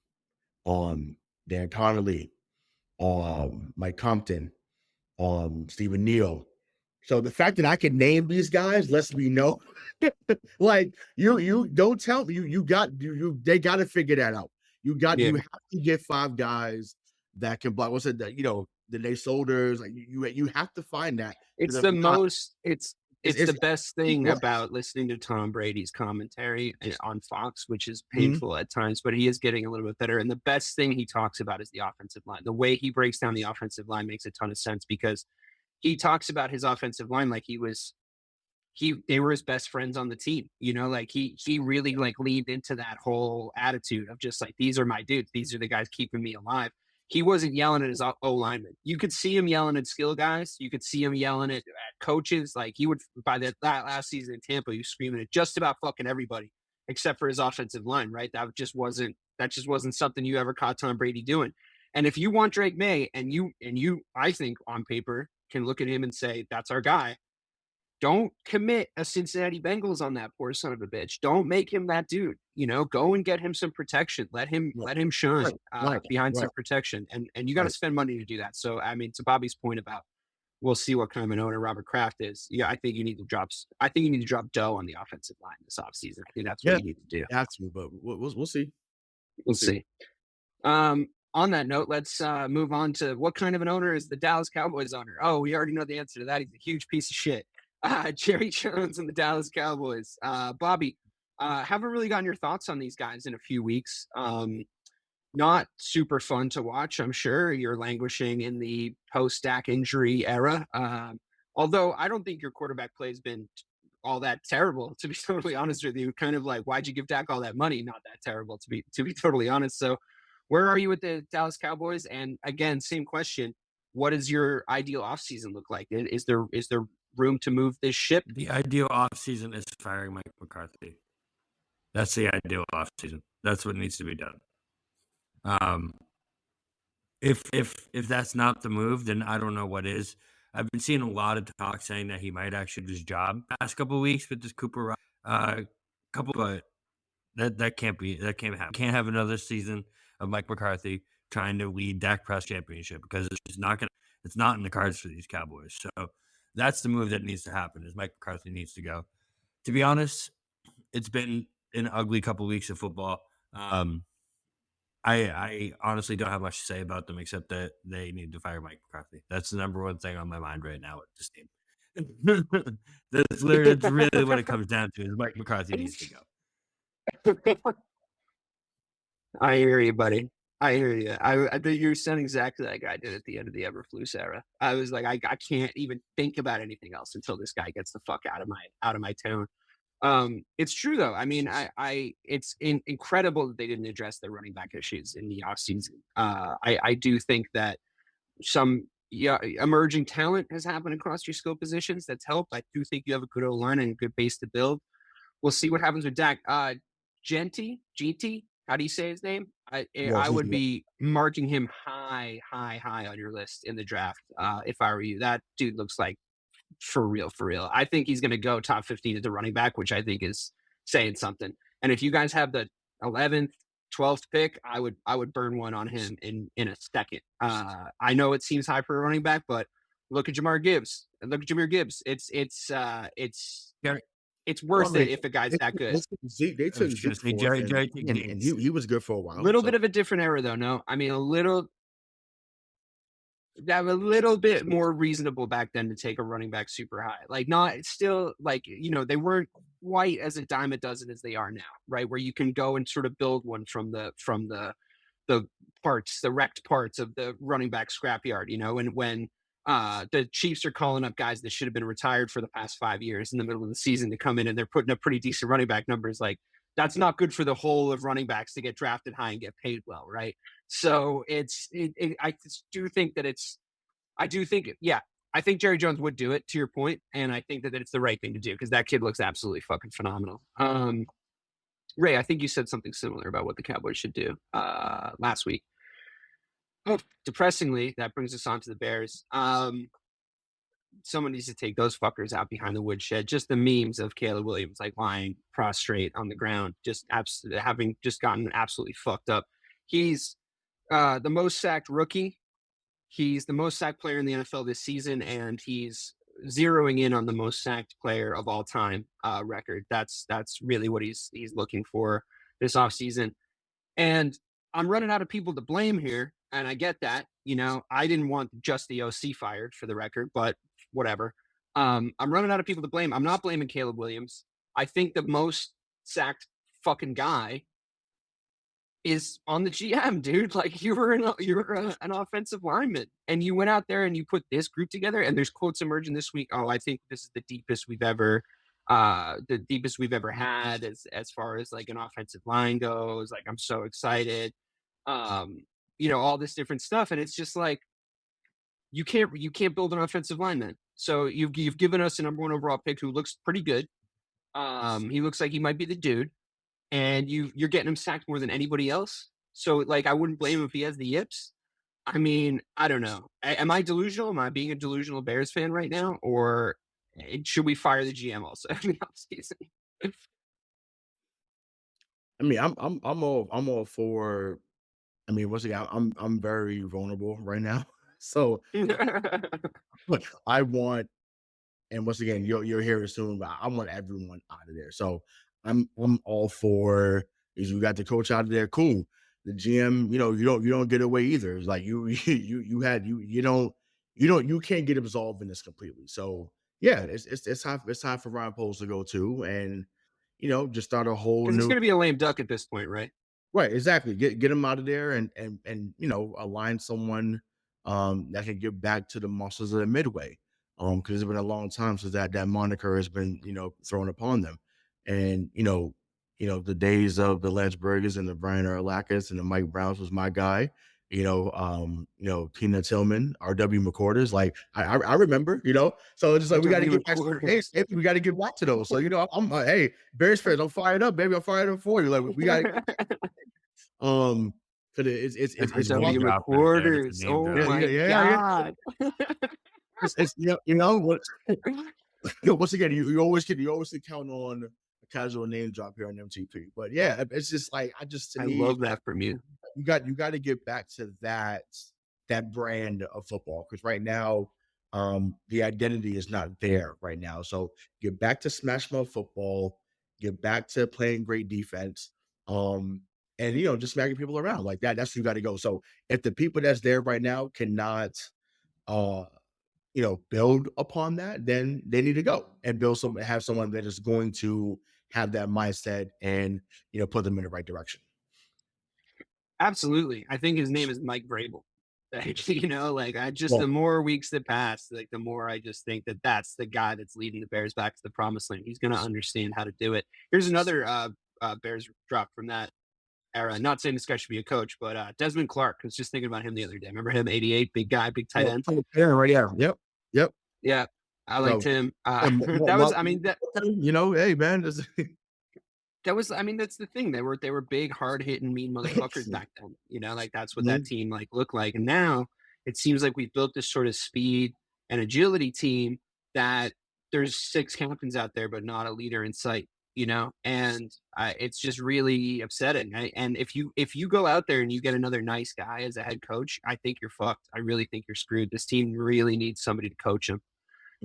Dan Connolly, Mike Compton, Stephen Neal. So the fact that I can name these guys lets me know, like you don't tell me they got to figure that out. You have to get 5 guys that can block. What's it that the Nate Solders? Like you have to find that. it's the best thing about listening to Tom Brady's commentary on Fox, which is painful at times, but he is getting a little bit better. And the best thing he talks about is the offensive line. The way he breaks down the offensive line makes a ton of sense, because he talks about his offensive line like they were his best friends on the team. Like he really like leaned into that whole attitude of just like, these are my dudes. These are the guys keeping me alive. He wasn't yelling at his O-lineman. You could see him yelling at skill guys. You could see him yelling at coaches. Like he would, by that last season in Tampa, he was screaming at just about fucking everybody except for his offensive line, right? That just wasn't something you ever caught Tom Brady doing. And if you want Drake May and you, I think on paper can look at him and say, that's our guy. Don't commit a Cincinnati Bengals on that poor son of a bitch. Don't make him that dude. Go and get him some protection. Let him shine behind some protection. And you got to spend money to do that. So, I mean, to Bobby's point about, we'll see what kind of an owner Robert Kraft is. Yeah, I think you need to drop dough on the offensive line this offseason. I think that's what you need to do. Absolutely, but we'll see. We'll see. On that note, let's move on to what kind of an owner is the Dallas Cowboys owner. Oh, we already know the answer to that. He's a huge piece of shit. Jerry Jones and the Dallas Cowboys. Bobby, haven't really gotten your thoughts on these guys in a few weeks. not super fun to watch. I'm sure you're languishing in the post-Dak injury era. Although I don't think your quarterback play has been all that terrible, to be totally honest with you. Kind of like, why'd you give Dak all that money? Not that terrible, to be totally honest. So, where are you with the Dallas Cowboys? And again, same question: what does your ideal offseason look like? Is there room to move this ship? The ideal offseason is firing Mike McCarthy. That's the ideal offseason. That's what needs to be done. If that's not the move, then I don't know what is. I've been seeing a lot of talk saying that he might actually lose his job past couple of weeks with this Cooper but that can't happen. Can't have another season of Mike McCarthy trying to lead Dak Prescott championship because it's not in the cards for these Cowboys. So that's the move that needs to happen. Is Mike McCarthy needs to go. To be honest, it's been an ugly couple of weeks of football. I honestly don't have much to say about them except that they need to fire Mike McCarthy. That's the number one thing on my mind right now with this team. That's really what it comes down to is Mike McCarthy needs to go. I hear you, buddy. I hear you. I think you sound exactly like I did at the end of the Eberflus era. I was like, I can't even think about anything else until this guy gets the fuck out of my town. It's true though. I mean, it's incredible that they didn't address their running back issues in the offseason. I do think that some emerging talent has happened across your skill positions. That's helped. I do think you have a good O-line and a good base to build. We'll see what happens with Dak. GT, how do you say his name? I would be marking him high on your list in the draft if I were you. That dude looks like for real. I think he's going to go top 15 as a running back, which I think is saying something. And if you guys have the 11th, 12th pick, I would burn one on him in a second. I know it seems high for a running back, but look at Jahmyr Gibbs. It's worth it if a guy's that good. They took Jerry, and he was good for a while. A little bit of a different era, though. No, I mean a little bit more reasonable back then to take a running back super high. Like not still like they weren't quite as a dime a dozen as they are now, right? Where you can go and sort of build one from the parts, the wrecked parts of the running back scrapyard, and when the Chiefs are calling up guys that should have been retired for the past 5 years in the middle of the season to come in and they're putting up pretty decent running back numbers. Like that's not good for the whole of running backs to get drafted high and get paid well, right? So I think Jerry Jones would do it to your point, and I think that it's the right thing to do because that kid looks absolutely fucking phenomenal. Ray, I think you said something similar about what the Cowboys should do last week. Oh, depressingly, that brings us on to the Bears. Someone needs to take those fuckers out behind the woodshed. Just the memes of Caleb Williams like lying prostrate on the ground, just having just gotten absolutely fucked up. He's the most sacked rookie. He's the most sacked player in the NFL this season, and he's zeroing in on the most sacked player of all time record. That's really what he's looking for this offseason. And I'm running out of people to blame here, and I get that. I didn't want just the OC fired for the record, but whatever. I'm running out of people to blame. I'm not blaming Caleb Williams. I think the most sacked fucking guy is on the GM, dude. Like you were an offensive lineman, and you went out there and you put this group together. And there's quotes emerging this week. Oh, I think this is the deepest we've ever had as far as like an offensive line goes. Like I'm so excited. All this different stuff, and it's just like you can't build an offensive lineman. So you've given us a number 1 overall pick who looks pretty good. He looks like he might be the dude. And you're getting him sacked more than anybody else. So like I wouldn't blame him if he has the yips. I mean, I don't know. Am I delusional? Am I being a delusional Bears fan right now, or should we fire the GM also in the offseason? I mean, I'm all for. I mean, once again, I'm very vulnerable right now, so look, I want, and once again, you'll hear it soon, but I want everyone out of there. So I'm all for. Is you got the coach out of there, cool. The GM, you don't get away either. It's like you can't get absolved in this completely. So yeah, it's time for Ryan Poles to go too, and just start a whole Because new. it's going to be a lame duck at this point, right? Right, exactly. Get him out of there and align someone that can get back to the muscles of the midway. Because it's been a long time since that moniker has been, thrown upon them. And the days of the Landsbergers and the Brian Urlachis and the Mike Browns was my guy. Tina Tillman, R.W. McCorders. Like I remember, so it's just like we got to get back. Hey, we got to get back to those. So I'm hey, Bears fans, I'm fired up, baby. I'm fired up for you. Like we got because it's Name W. drop right there. That's McCorders. a name Oh drop. my yeah. God. It's what once again you always can count on a casual name drop here on MTP. But yeah, it's just like I love that from you. You got to get back to that brand of football, because right now the identity is not there right now. So get back to smash mouth football, get back to playing great defense, and just smacking people around like that. That's where you got to go. So if the people that's there right now cannot build upon that, then they need to go and have someone that is going to have that mindset and put them in the right direction. Absolutely. I think his name is Mike Vrabel. The more weeks that pass, like the more I just think that that's the guy that's leading the Bears back to the promised land. He's going to understand how to do it. Here's another Bears drop from that era. Not saying this guy should be a coach, but Desmond Clark. I was just thinking about him the other day. Remember him? 88, big guy, big tight end. Yeah, right. Yeah. Yep. Yeah, I liked him. Hey man, that's the thing. They were big, hard hitting, mean motherfuckers back then. That's what that team looked like. And now it seems like we've built this sort of speed and agility team that there's 6 captains out there, but not a leader in sight. And it's just really upsetting. And if you go out there and you get another nice guy as a head coach, I think you're fucked. I really think you're screwed. This team really needs somebody to coach them.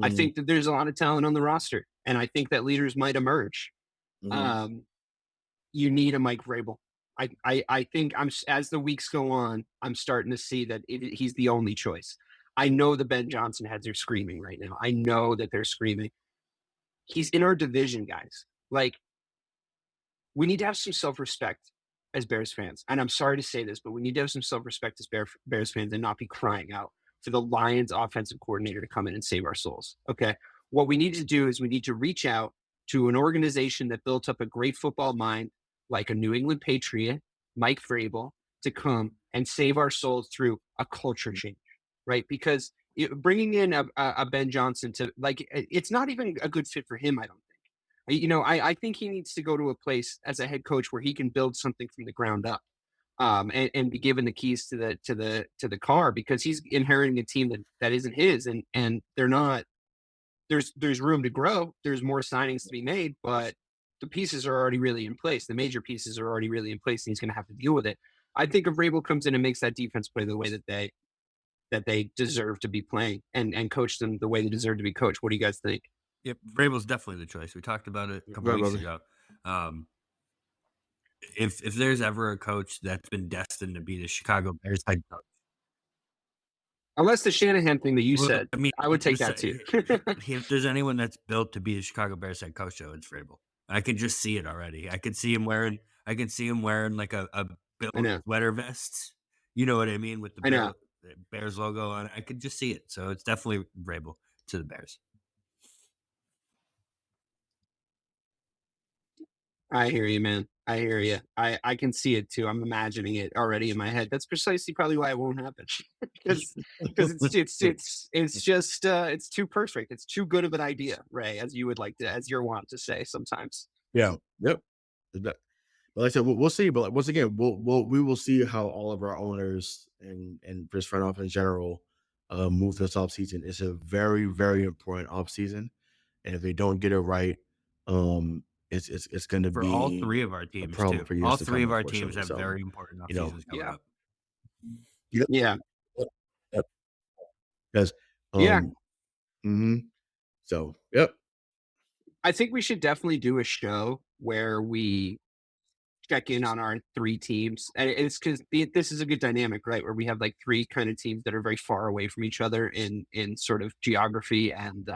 I think that there's a lot of talent on the roster, and I think that leaders might emerge. You need a Mike Vrabel. I think as the weeks go on, I'm starting to see that he's the only choice. I know the Ben Johnson heads are screaming right now. I know that they're screaming. He's in our division, guys. Like, we need to have some self-respect as Bears fans. And I'm sorry to say this, but we need to have some self-respect as Bears fans and not be crying out for the Lions offensive coordinator to come in and save our souls. Okay. What we need to do is we need to reach out to an organization that built up a great football mind, like a New England Patriot, Mike Vrabel, to come and save our souls through a culture change, right? Because bringing in a Ben Johnson it's not even a good fit for him, I don't think. I think he needs to go to a place as a head coach where he can build something from the ground up, and be given the keys to the car, because he's inheriting a team that isn't his, and they're not. There's room to grow. There's more signings to be made, but the pieces are already really in place. The major pieces are already really in place, and he's going to have to deal with it. I think if Vrabel comes in and makes that defense play the way that they deserve to be playing, and coach them the way they deserve to be coached. What do you guys think? Yep, Vrabel's definitely the choice. We talked about it a couple weeks ago. If there's ever a coach that's been destined to be the Chicago Bears head coach, unless the Shanahan thing that you said, I would take that too. If there's anyone that's built to be the Chicago Bears head coach, though, it's Vrabel. I can just see it already. I can see him wearing like a Bill sweater vest. You know what I mean, with the Bears logo on it. I could just see it. So it's definitely Vrabel to the Bears. I hear you, man. I hear you. I can see it too. I'm imagining it already in my head. That's precisely probably why it won't happen. because it's too perfect. It's too good of an idea, Ray, as you're wont to say sometimes. Yeah. Yep. But like I said, we'll see. But once again, we will see how all of our owners and just front office in general move this off season. It's a very, very important off season, and if they don't get it right, it's going to be all 3 of our teams too. All 3 of our teams have very important off seasons coming up. Yep. Yeah. Yep. Yes. So, yep. I think we should definitely do a show where we check in on our 3 teams, and it's because this is a good dynamic, right? Where we have like 3 kind of teams that are very far away from each other in sort of geography and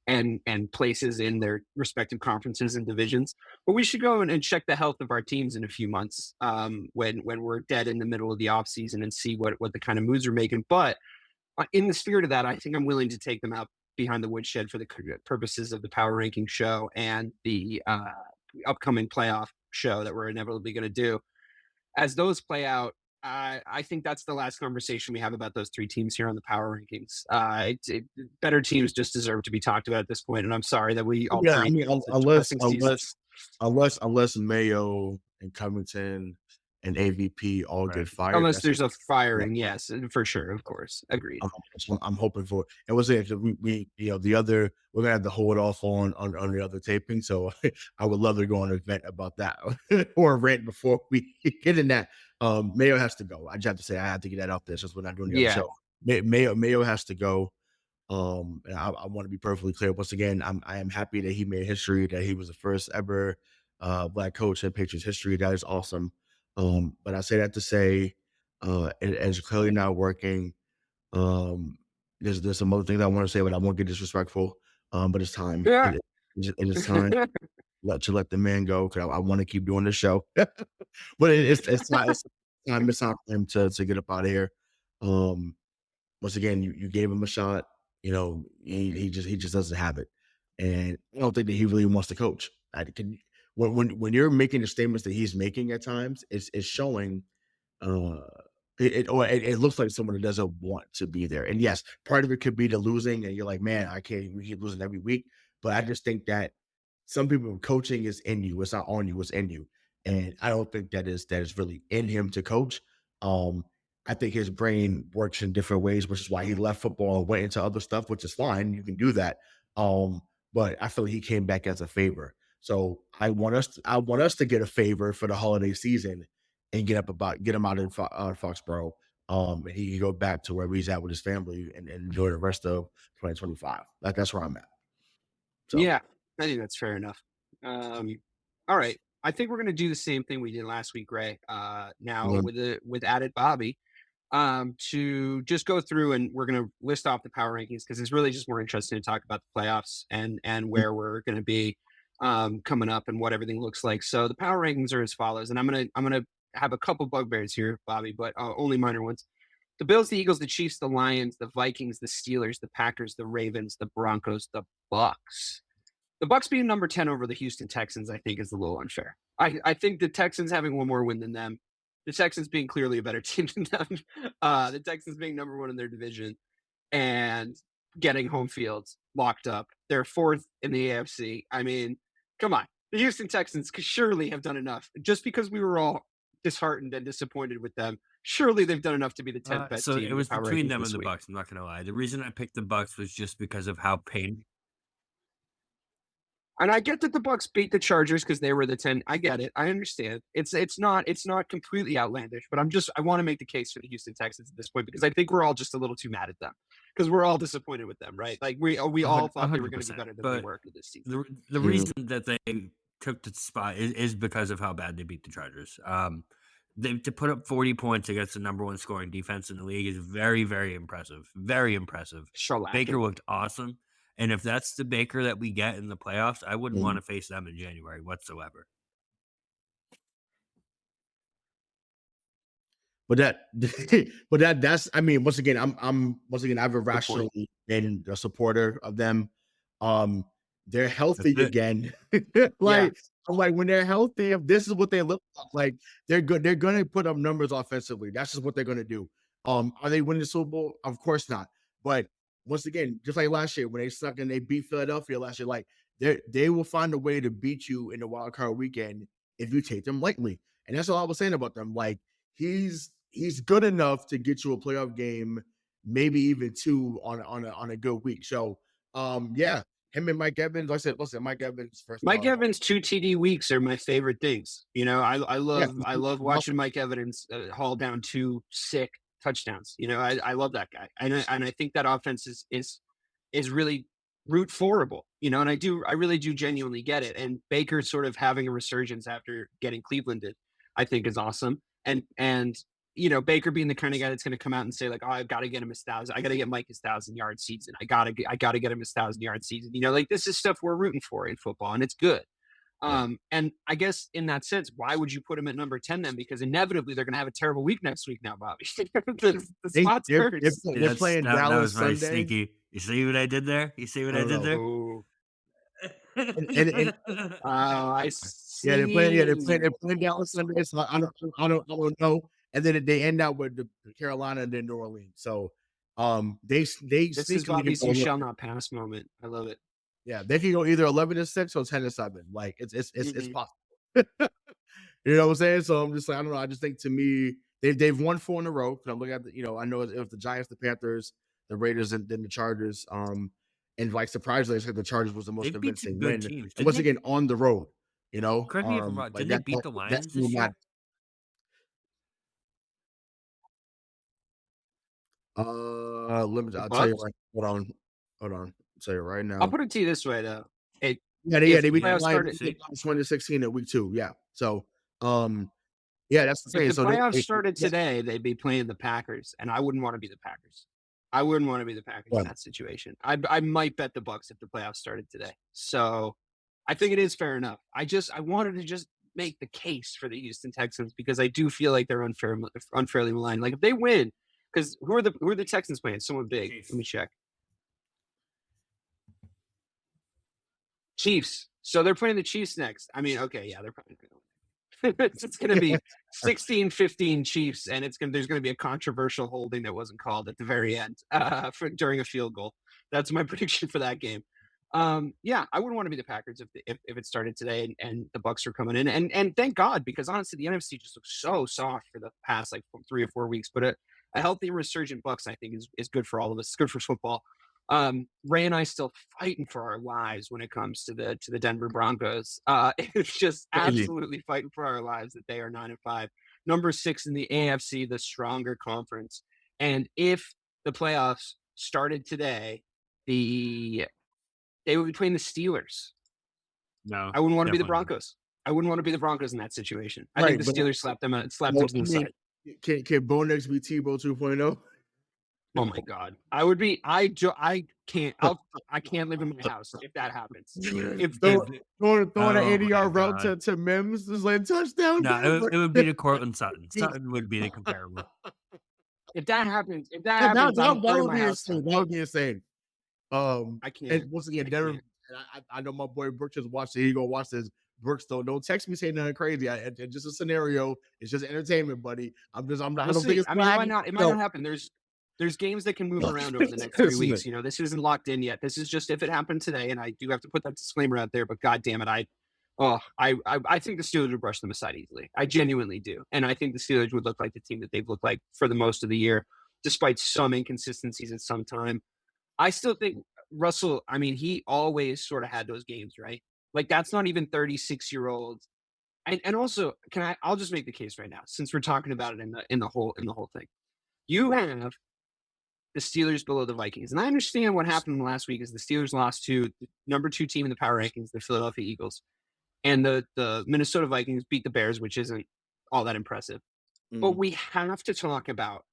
and places in their respective conferences and divisions. But we should go and check the health of our teams in a few months, when we're dead in the middle of the offseason, and see what the kind of moves are making. But in the spirit of that, I think I'm willing to take them out behind the woodshed for the purposes of the power ranking show and the upcoming playoff show that we're inevitably going to do. As those play out, I think that's the last conversation we have about those three teams here on the power rankings. Better teams just deserve to be talked about at this point, and I'm sorry that we all Yeah, I three mean, had such depressing seasons. unless Mayo and Covington and AVP all Right. get fired, Unless that's there's a yeah, firing, yes, for sure, of course, agreed. I'm hoping for. And we'll say if we the other we're gonna have to hold off on the other taping. So I would love to go on an event about that or a rant before we get in that. Mayo has to go. I just have to say I have to get that out there since we're not doing the other Yeah, show. Mayo has to go. And I want to be perfectly clear. Once again, I am happy that he made history, that he was the first ever black coach in Patriots history. That is awesome. But I say that to say it's clearly not working. Um, there's some other things I want to say, but I won't get disrespectful. But it's time. yeah. It is time to let the man go because I want to keep doing this show. But it's time for him to get up out of here. Once again, you gave him a shot. He just doesn't have it, and I don't think that he really wants to coach. When you're making the statements that he's making at times, it's showing. Uh, it looks like someone that doesn't want to be there. And yes, part of it could be the losing, and you're like, man, I can't. We keep losing every week. But I just think that some people coaching is in you. It's not on you. It's in you. And I don't think that is really in him to coach. Um, I think his brain works in different ways, which is why he left football and went into other stuff, which is fine. You can do that. But I feel like he came back as a favor. So I want us to get a favor for the holiday season and get him out of Foxborough. And he can go back to where he's at with his family and enjoy the rest of 2025. That's where I'm at. So Yeah, I think that's fair enough. Um, all right. I think we're gonna do the same thing we did last week, Ray. Now um, with added Bobby, to just go through, and we're gonna list off the power rankings because it's really just more interesting to talk about the playoffs and where we're gonna be coming up and what everything looks like. So the power rankings are as follows, and I'm gonna have a couple bugbears here, Bobby, but only minor ones. The Bills, the Eagles, the Chiefs, the Lions, the Vikings, the Steelers, the Packers, the Ravens, the Broncos, the Bucks. The Bucks being number 10 over the Houston Texans, I think, is a little unfair. I think the Texans having one more win than them, the Texans being clearly a better team than them, the Texans being number one in their division and getting home fields locked up. They're fourth in the AFC. I mean, come on. The Houston Texans could surely have done enough. Just because we were all disheartened and disappointed with them, surely they've done enough to be the 10th best So team it in the was power between rankings them and this the week. Bucks. I'm not gonna lie. The reason I picked the Bucks was just because of how pain. And I get that the Bucks beat the Chargers because they were the 10. I get it. I understand. It's not completely outlandish, but I want to make the case for the Houston Texans at this point because I think we're all just a little too mad at them because we're all disappointed with them, right? Like we all thought they were going to be 100%. better than they But were this season. the reason that they took the spot is because of how bad they beat the Chargers. To put up 40 points against the number one scoring defense in the league is very, very impressive. Very impressive. Baker Shellacking. looked awesome. And if that's the Baker that we get in the playoffs, I wouldn't want to face them in January whatsoever. But that's I mean, once again, I've irrationally been a supporter of them. They're healthy again. Like I'm like when they're healthy, if this is what they look like, they're good. They're gonna put up numbers offensively. That's just what they're gonna do. Are they winning the Super Bowl? Of course not. But once again, just like last year when they suck and they beat Philadelphia last year, like they will find a way to beat you in the wild card weekend if you take them lightly. And that's all I was saying about them. Like he's good enough to get you a playoff game, maybe even two on a good week. So yeah, him and Mike Evans. Like I said, listen, Mike Evans first. Mike Evans 2 TD weeks are my favorite things. You know, I Yeah, love watching Mike Evans haul down 2 sick touchdowns. You know, I love that guy, and I think that offense is really root forable. You know, and I really do genuinely get it. And Baker sort of having a resurgence after getting Clevelanded, I think is awesome. And Baker being the kind of guy that's going to come out and say like, oh, I've got to get him 1,000. I got to get Mike 1,000-yard season. I got to get him 1,000-yard season. Like this is stuff we're rooting for in football, and it's good. And I guess in that sense, why would you put him at number 10 then? Because inevitably they're going to have a terrible week next week now, Bobby. the spots hurts. They're playing that Dallas was very Sunday. sneaky. You see what I did there? You see what I did there? Oh, And I see. they're playing Dallas Sunday. So I don't know. And then they end out with the Carolina and then New Orleans. So This is Bobby's sneakily "you shall not pass" moment. I love it. Yeah, they can go either 11-6 or 10-7. Like it's possible. You know what I'm saying? So I'm just like, I don't know. I just think to me, they've won 4 in a row. I'm looking at I know if the Giants, the Panthers, the Raiders, and then the Chargers. And like surprisingly, I think the Chargers was the most They beat some convincing good win. teams. And once again, on the road. Correct me if I'm wrong. Didn't they beat the Lions this year? I'll tell you right. Hold on. I'll tell you right now. I'll put it to you this way though. They beat the Lions. Lions 2016 at week 2. Yeah. So that's the thing. If the So playoffs started today, they'd be playing the Packers, and I wouldn't want to be the Packers. I wouldn't want to be the Packers in that situation. I might bet the Bucs if the playoffs started today. So I think it is fair enough. I wanted to just make the case for the Houston Texans because I do feel like they're unfairly maligned. Like if they win, because who are the Texans playing? Someone big. Chiefs. Let me check. Chiefs. So they're playing the Chiefs next. I mean, okay, yeah, they're probably going to win. It's going to be 16-15 Chiefs, and there's going to be a controversial holding that wasn't called at the very end during a field goal. That's my prediction for that game. I wouldn't want to be the Packers if it started today and the Bucs are coming in, and thank God, because honestly the NFC just looks so soft for the past like 3 or 4 weeks. But a healthy resurgent Bucs I think is good for all of us. It's good for football. Ray and I still fighting for our lives when it comes to the Denver Broncos. It's just absolutely fighting for our lives that they are 9-5, number 6 in the AFC, the stronger conference. And if the playoffs started today, they would be playing the Steelers. No, I wouldn't want to be the Broncos. I wouldn't want to be the Broncos in that situation. I think the Steelers slapped them to the side. Can Bo Nix be Tebow 2.0? Oh my God! I can't live in my house if that happens. If throwing an 80-yard route to Mims is like touchdown. No, it would be to Cortland Sutton. Sutton would be the comparable. If that happens, that would be insane. I can't. And once again, Denver. I know my boy Brooks just watched it. He gonna watch this. Brooks, don't text me saying nothing crazy. It's just a scenario. It's just entertainment, buddy. I'm not. We'll see. I mean, it might not happen. There's games that can move around over the next 3 weeks. This isn't locked in yet. This is just if it happened today, and I do have to put that disclaimer out there. But God damn it, I think the Steelers would brush them aside easily. I genuinely do, and I think the Steelers would look like the team that they've looked like for the most of the year, despite some inconsistencies at some time. I still think Russell. I mean, he always sort of had those games, right? Like that's not even 36-year-olds. And also, I'll just make the case right now, since we're talking about it in the whole thing. You have the Steelers below the Vikings. And I understand what happened last week is the Steelers lost to the number 2 team in the power rankings, the Philadelphia Eagles. And the Minnesota Vikings beat the Bears, which isn't all that impressive. But we have to talk about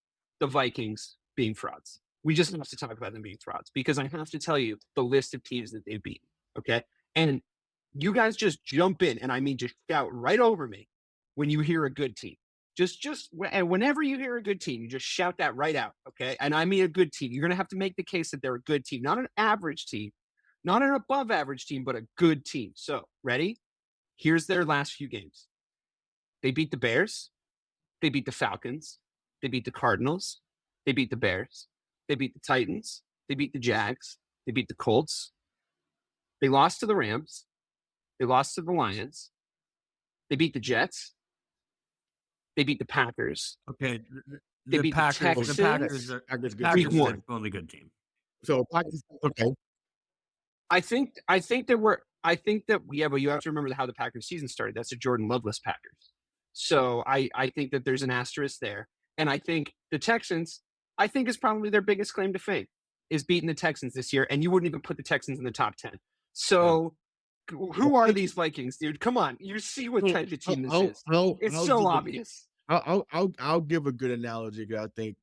the Vikings being frauds. We just have to talk about them being frauds because I have to tell you the list of teams that they've beaten. Okay. And you guys just jump in, and I mean just shout right over me when you hear a good team. And whenever you hear a good team, you just shout that right out, okay? And I mean a good team. You're going to have to make the case that they're a good team, not an average team, not an above average team, but a good team. So, ready? Here's their last few games. They beat the Bears. They beat the Falcons. They beat the Cardinals. They beat the Bears. They beat the Titans. They beat the Jags. They beat the Colts. They lost to the Rams. They lost to the Lions. They beat the Jets. They beat the Packers. Okay, the Packers. The Packers are the only good team. So Packers, okay. I think that but you have to remember how the Packers season started. That's a Jordan Loveless Packers. So I think that there's an asterisk there. And I think the Texans, is probably their biggest claim to fame is beating the Texans this year. And you wouldn't even put the Texans in the top 10. So who are these Vikings, dude? Come on. You see what type of team this is. It's so obvious. I'll give a good analogy. 'Cause I think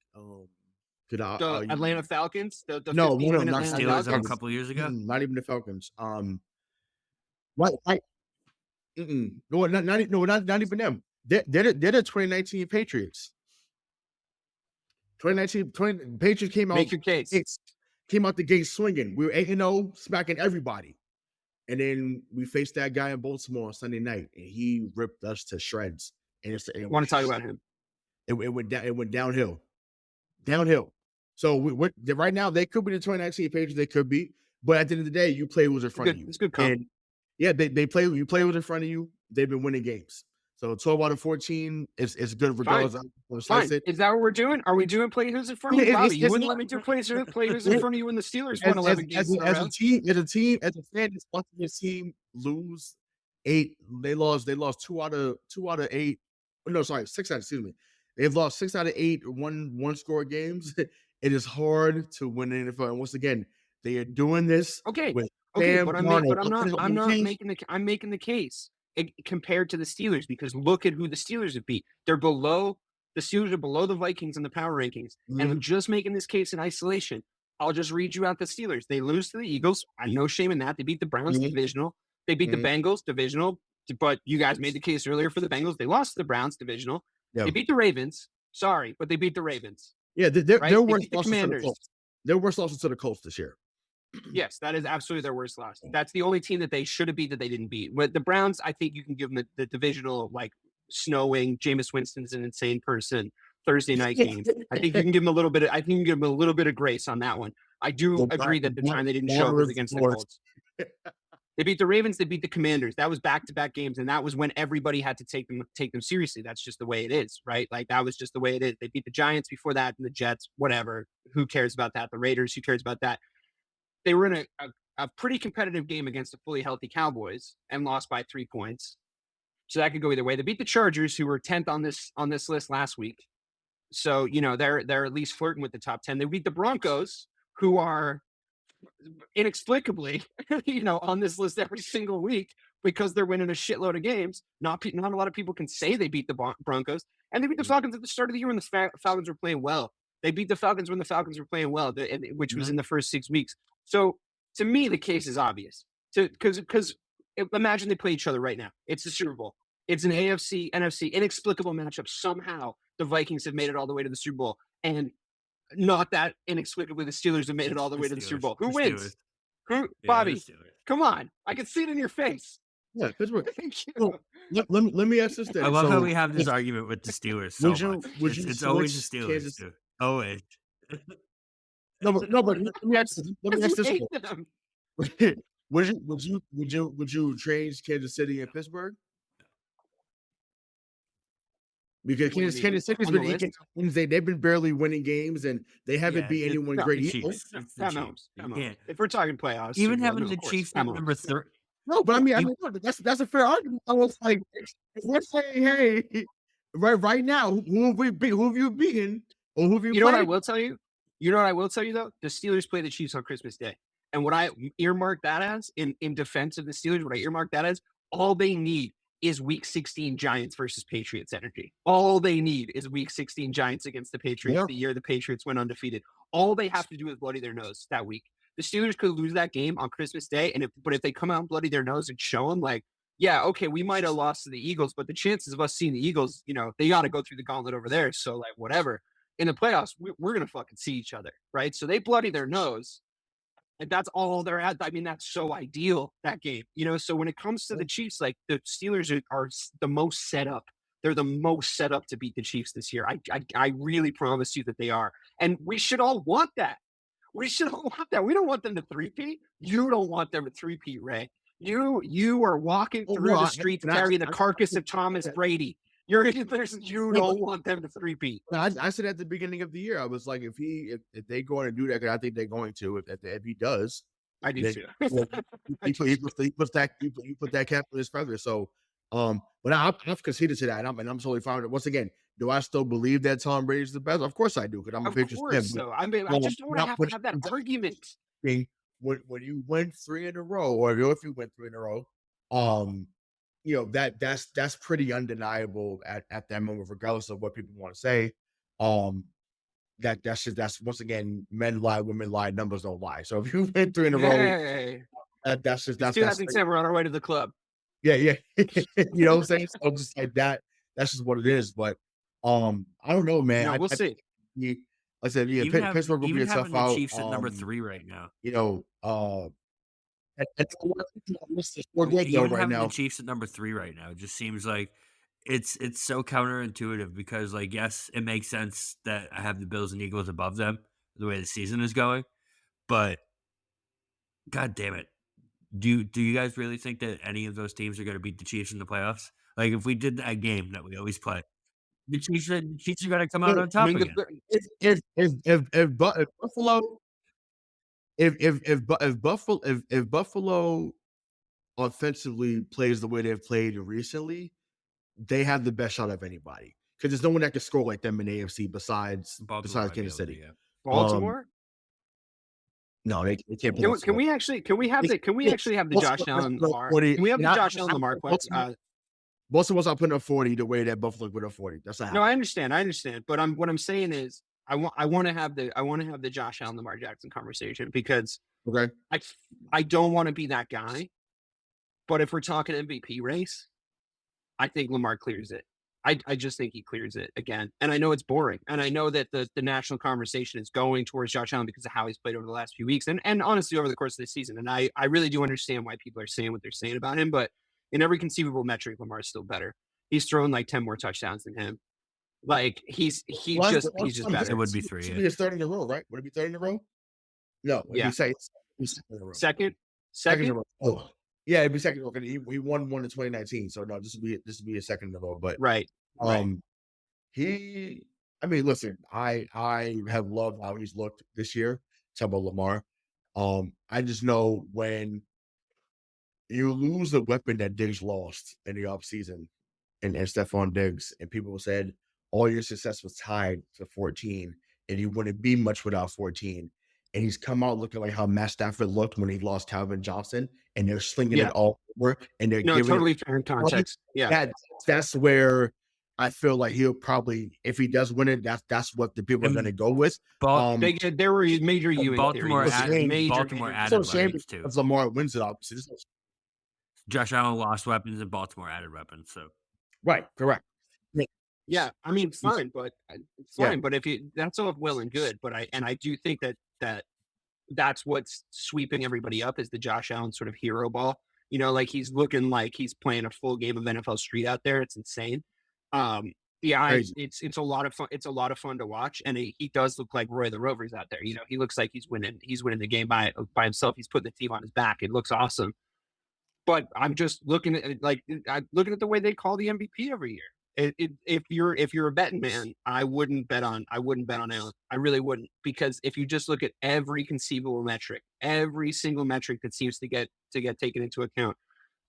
The Atlanta Falcons, the no 15-win not Atlanta Steelers of a Falcons. couple years ago. not even the Falcons. Right. No, not even them. They're the 2019 Patriots. 2019 Patriots Make your case. came out the gate swinging. We were 8-0, smacking everybody. And then we faced that guy in Baltimore on Sunday night, and he ripped us to shreds. And I want to talk about him. It went downhill. So right now they could be the 2019 Patriots. They could be, but at the end of the day, you play who's in front of you. It's good. And yeah, they play. You play who's in front of you. They've been winning games. So 12 out of 14 is good regardless. Fine. Is that what we're doing? Are we doing play who's in front of you, Bobby? You wouldn't let me do play who's in front of you when the Steelers won 11 games in a row. As a fan, it's watching your team lose 8. They lost 2 out of 8. No, sorry, 6 out. Excuse me. They've lost 6 out of 8 one score games. It is hard to win in the NFL. And once again, they are doing this. Okay, but I'm making the case compared to the Steelers, because look at who the Steelers have beat. The Steelers are below the Vikings in the power rankings. And I'm just making this case in isolation. I'll just read you out the Steelers. They lose to the Eagles. I no shame in that. They beat the Browns divisional. They beat the Bengals divisional. But you guys made the case earlier for the Bengals. They lost to the Browns divisional. Yeah. They beat the Ravens. Sorry, but they beat the Ravens. Yeah, they're worse losses to the Colts. They're worse losses to the Colts this year. Yes, that is absolutely their worst loss. That's the only team that they should have beat that they didn't beat. But the Browns, I think you can give them the divisional, like, snowing. Jameis Winston's an insane person. Thursday night game. I think you can give them a little bit of grace on that one. I do agree that the time they didn't show was against the Colts. They beat the Ravens. They beat the Commanders. That was back-to-back games, and that was when everybody had to take them seriously. That's just the way it is, right? Like, that was just the way it is. They beat the Giants before that, and the Jets. Whatever. Who cares about that? The Raiders. Who cares about that? They were in a pretty competitive game against the fully healthy Cowboys and lost by 3 points. So that could go either way. They beat the Chargers, who were 10th on this list last week. So, you know, they're at least flirting with the top 10. They beat the Broncos, who are inexplicably, you know, on this list every single week because they're winning a shitload of games. Not a lot of people can say they beat the Broncos. And they beat the Falcons at the start of the year when the Falcons were playing well. They beat the Falcons when the Falcons were playing well, which was in the first 6 weeks. So, to me, the case is obvious. Because imagine they play each other right now. It's the Super Bowl. It's an AFC, NFC, inexplicable matchup. Somehow, the Vikings have made it all the way to the Super Bowl. And not that inexplicably, the Steelers have made it all the way to the Super Bowl. Who wins? Bobby, come on. I can see it in your face. Yeah, Pittsburgh. Thank you. Let me ask this then. I love how we have this argument with the Steelers so much. It's always the Steelers. Always. No, but let me ask this one. Would you change Kansas City and Pittsburgh? Because Kansas City's been eating games. They've been barely winning games, and they haven't beat anyone great either. If we're talking playoffs, even having the Chiefs at number 3. No, but I mean, that's a fair argument. I was like, we're saying, hey, right now, who have you beaten? Or who have you? You know what I will tell you? You know what I will tell you though? The Steelers play the Chiefs on Christmas Day, and what I earmark that as in defense of the Steelers, what I earmark that as, all they need is Week 16 Giants versus Patriots energy. All they need is Week 16 Giants against the Patriots, the year the Patriots went undefeated. All they have to do is bloody their nose that week. The Steelers could lose that game on Christmas Day, but if they come out and bloody their nose and show them, like, yeah, okay, we might have lost to the Eagles, but the chances of us seeing the Eagles, you know, they got to go through the gauntlet over there. So, like, whatever. In the playoffs, we're going to fucking see each other, right? So they bloody their nose, and that's all they're at. I mean, that's so ideal, that game, you know? So when it comes to the Chiefs, like, the Steelers are the most set up. They're the most set up to beat the Chiefs this year. I really promise you that they are. And we should all want that. We should all want that. We don't want them to three-peat. You don't want them to three-peat, Ray. You are walking through the streets carrying the carcass of Thomas Brady. You don't want them to three-peat. I said at the beginning of the year, I was like, if they go on and do that, because I think they're going to. If he does, I do too. He put that cap on his feather. So, but I've conceded to that, and I'm totally fine with it. Once again, do I still believe that Tom Brady's the best? Of course I do, because I'm a Patriots fan. So I mean, I just don't want to have that argument. When you went 3 in a row, or if you went 3 in a row, that's pretty undeniable at that moment, regardless of what people want to say. That's once again, men lie, women lie, numbers don't lie. So if you win 3 in a row, Hey, that's it's 2010. We're on our way to the club. yeah. You know what I'm saying? So just like that, that's just what it is. But I don't know, man. No, we'll see. Like I said, yeah, Even Pittsburgh will be even a tough having the out. Chiefs at number 3 right now. It's good though Even right having now. the Chiefs at number 3 right now just seems like it's so counterintuitive because, like, yes, it makes sense that I have the Bills and Eagles above them the way the season is going, but god damn it. Do you guys really think that any of those teams are going to beat the Chiefs in the playoffs? Like, if we did that game that we always play, the Chiefs are going to come out on I top mean, again. If Buffalo if Buffalo offensively plays the way they've played recently, they have the best shot of anybody because there's no one that can score like them in AFC besides Baltimore might be Kansas able to, City. yeah. Baltimore. No, they can't. Can we actually have the Josh Allen Lamar? Can we have the Josh Allen Lamar quotes? Baltimore's not putting up 40 the way that Buffalo put up 40. That's not No, I understand. But what I'm saying is I want to have the Josh Allen Lamar Jackson conversation because okay. I don't want to be that guy. But if we're talking MVP race, I think Lamar clears it. I just think he clears it again. And I know it's boring. And I know that the national conversation is going towards Josh Allen because of how he's played over the last few weeks and honestly over the course of the season. And I really do understand why people are saying what they're saying about him. But in every conceivable metric, Lamar is still better. He's thrown like 10 more touchdowns than him. Like he's just better. It would be 3. It should be his third in a row, right? Would it be third in a row? No, it'd be second in a row. Second in a row. Oh. Yeah, it'd be second in a row. He won one in 2019, so no, this would be a second in a row. But right. Listen, I have loved how he's looked this year. Talk about Lamar. I just know when you lose the weapon that Diggs lost in the offseason and Stephon Diggs, and people said all your success was tied to 14, and you wouldn't be much without 14. And he's come out looking like how Matt Stafford looked when he lost Calvin Johnson, and they're slinging it all over, and they're giving totally fair in context. Yeah, that's where I feel like he'll probably, if he does win it, that's what the people are going to go with. There were major Baltimore added weapons too. If Lamar wins it, obviously. Josh Allen lost weapons and Baltimore added weapons. So right, correct. Yeah, I mean, fine, but it's fine. But that's all well and good. But I do think that's what's sweeping everybody up is the Josh Allen sort of hero ball. You know, like he's looking like he's playing a full game of NFL Street out there. It's insane. It's a lot of fun. It's a lot of fun to watch, and he does look like Roy the Rover's out there. You know, he looks like he's winning the game by himself. He's putting the team on his back. It looks awesome. But I'm just looking at the way they call the MVP every year. If you're a betting man, I wouldn't bet on Allen. I really wouldn't, because if you just look at every conceivable metric, every single metric that seems to get taken into account,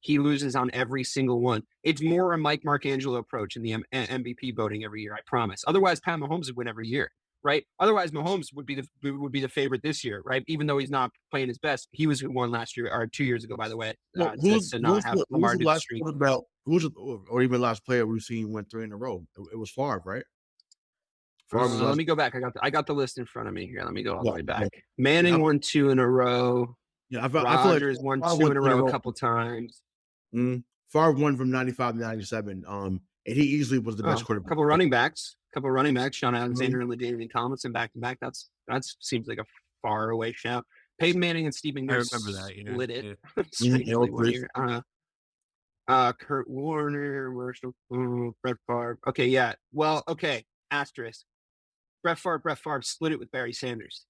he loses on every single one. It's more a Mike Marcangelo approach in the MVP voting every year, I promise. Otherwise, Pat Mahomes would win every year, right? Otherwise, Mahomes would be the favorite this year, right? Even though he's not playing his best, he was who won last year or 2 years ago, by the way. Who's the last player we've seen went 3 in a row? It was Favre, right? Let me go back. I got the list in front of me here. Let me go all the way back. Manning won 2 in a row. Yeah, I feel Rodgers like won 2 in a row a couple times. Favre won from 95 to 97. And he easily was the best quarterback. A couple running backs. Sean Alexander and LaDainian Tomlinson back to back. That seems like a far away shout. Peyton Manning and Steve McNair split it. Kurt Warner, Brett Favre. Okay, yeah. Well, okay. Asterisk. Brett Favre split it with Barry Sanders.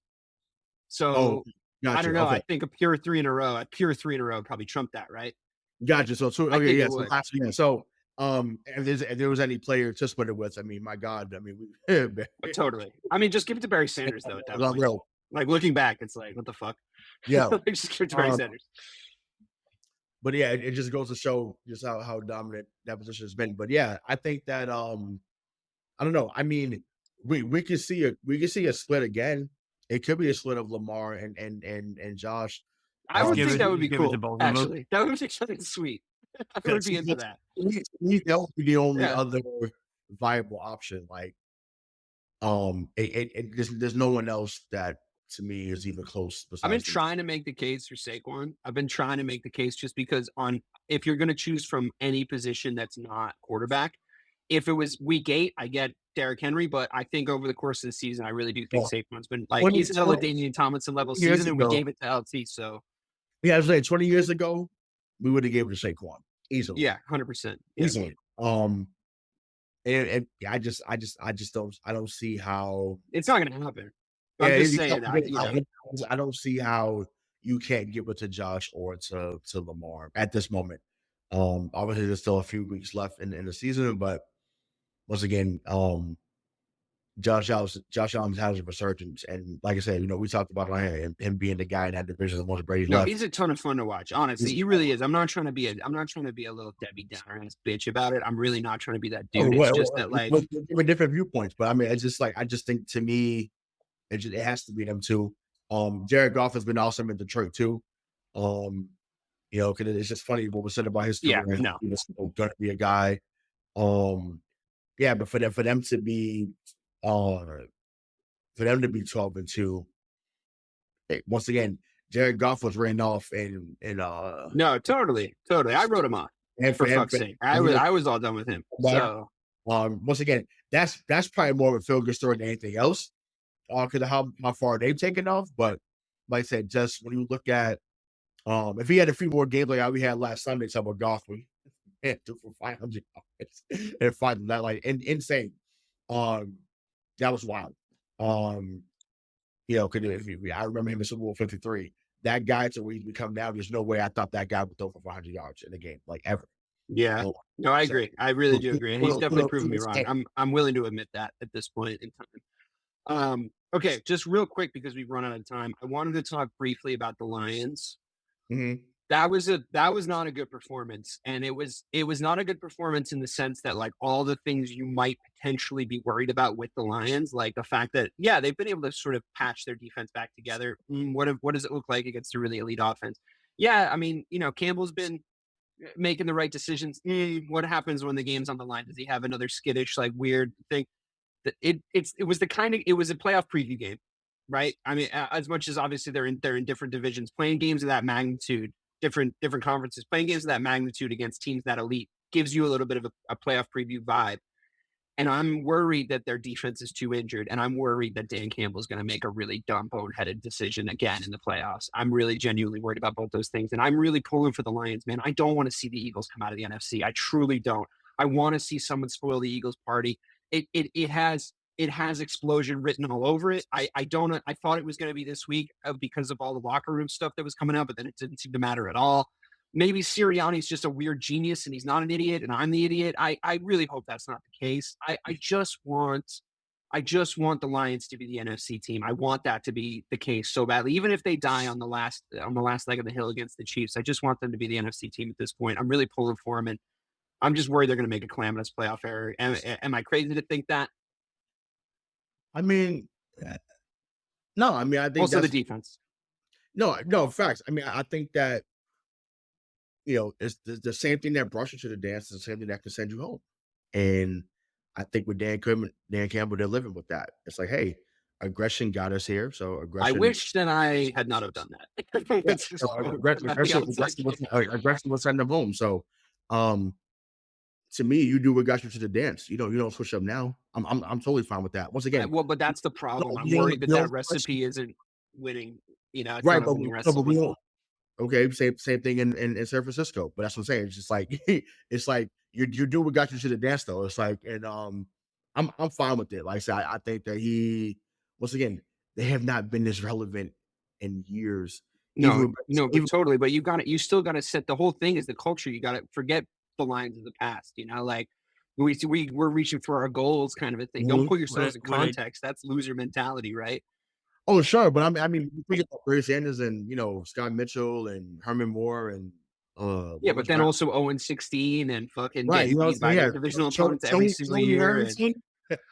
So gotcha. I don't know. Okay. I think a pure 3 in a row probably trumped that, right? Gotcha. So okay, yeah. So if there was any player to split it with, I mean, my God, I mean, totally. I mean, just give it to Barry Sanders though. At that point. Like looking back, it's like, what the fuck? Yeah, just give it to Barry Sanders. But yeah, it just goes to show just how dominant that position has been. But yeah, I think that I don't know. I mean, we could see a split again. It could be a split of Lamar and Josh. I would think that would be cool. Actually, that would be something sweet. I would be into that. That would be the only Yeah. other viable option. Like, there's no one else that to me is even close. I've been Besides trying to make the case for Saquon. I've been trying to make the case just because if you're going to choose from any position that's not quarterback, if it was week 8, I get Derrick Henry, but I think over the course of the season, I really do think well, Saquon's been like he's had a LaDainian Tomlinson level 20 years season, and we ago, gave it to LT. So yeah, I was saying 20 years ago, we would have given it to Saquon easily. yeah, 100%. Yeah. Easily. And I don't see how It's not going to happen. I'm just saying that. I don't see how you can't give it to Josh or to Lamar at this moment. Obviously there's still a few weeks left in the season, but once again, Josh Allen has a resurgence, and like I said, we talked about him being the guy in that division once Brady No, left. he's a ton of fun to watch. Honestly, he really is. I'm not trying to be a little Debbie Downer ass bitch about it. I'm really not trying to be that dude. It's just that like with different viewpoints, but I mean, it's just like I just think to me, it has to be them two. Jared Goff has been awesome in Detroit too. Because it's just funny what was said about his career. Yeah, no. He was going to be a guy. But for them to be 12-2. Once again, Jared Goff was written off in no, totally. I wrote him off. and For fuck's sake, I was all done with him. So once again, that's probably more of a feel good story than anything else. Because of how far they've taken off. But like I said, just when you look at if he had a few more games like how we had last Sunday, some of Goff we had 2 for 500 and find that like insane. That was wild. Because I remember him in Super Bowl 53. That guy to where he's become now, there's no way I thought that guy would throw for 400 yards in the game, like ever. yeah. No, I agree. I really do agree. And he's definitely proven me wrong. I'm willing to admit that at this point in time. Okay, just real quick because we've run out of time. I wanted to talk briefly about the Lions. Mm-hmm. That was not a good performance, and it was not a good performance in the sense that like all the things you might potentially be worried about with the Lions, like the fact that they've been able to sort of patch their defense back together. What does it look like against a really elite offense? Yeah, I mean, Campbell's been making the right decisions. What happens when the game's on the line? Does he have another skittish, like weird thing? It was a playoff preview game, right? I mean, as much as obviously they're in different divisions, playing games of that magnitude, different conferences, playing games of that magnitude against teams that elite gives you a little bit of a playoff preview vibe. And I'm worried that their defense is too injured, and I'm worried that Dan Campbell is going to make a really dumb, boneheaded decision again in the playoffs. I'm really genuinely worried about both those things, and I'm really pulling for the Lions, man. I don't want to see the Eagles come out of the NFC. I truly don't. I want to see someone spoil the Eagles party. It has explosion written all over it. I thought it was going to be this week because of all the locker room stuff that was coming out, but then it didn't seem to matter at all. Maybe Sirianni's just a weird genius and he's not an idiot and I'm the idiot. I really hope that's not the case. I just want the Lions to be the NFC team. I want that to be the case so badly. Even if they die on the last leg of the hill against the Chiefs, I just want them to be the NFC team at this point. I'm really pulling for them, and I'm just worried they're going to make a calamitous playoff error. Am I crazy to think that? I mean, no. I mean, I think also the defense. No, facts. I mean, I think that it's the same thing that brought you to the dance is the same thing that can send you home. And I think with Dan Campbell, they're living with that. It's like, hey, aggression got us here. So aggression. I wish that I had not have done that. Aggression was sending them home. So, to me, you do what got you to the dance. You don't switch up now. I'm totally fine with that. Once again, well, but that's the problem. I'm worried that recipe isn't winning. It's right? not a winning recipe. Okay, same thing in San Francisco. But that's what I'm saying. It's just like it's like you do what got you to the dance, though. It's like, and I'm fine with it. Like I said, I think that once again, they have not been this relevant in years. No, totally. But you still got to set the whole thing is the culture. You got to forget the lines of the past. Like we're reaching for our goals, kind of a thing. Don't put yourselves in context. That's loser mentality, right? Oh, sure, but I mean, we get Barry Sanders and Scott Mitchell and Herman Moore and but then also 0-16 and fucking right, divisional opponents every single year.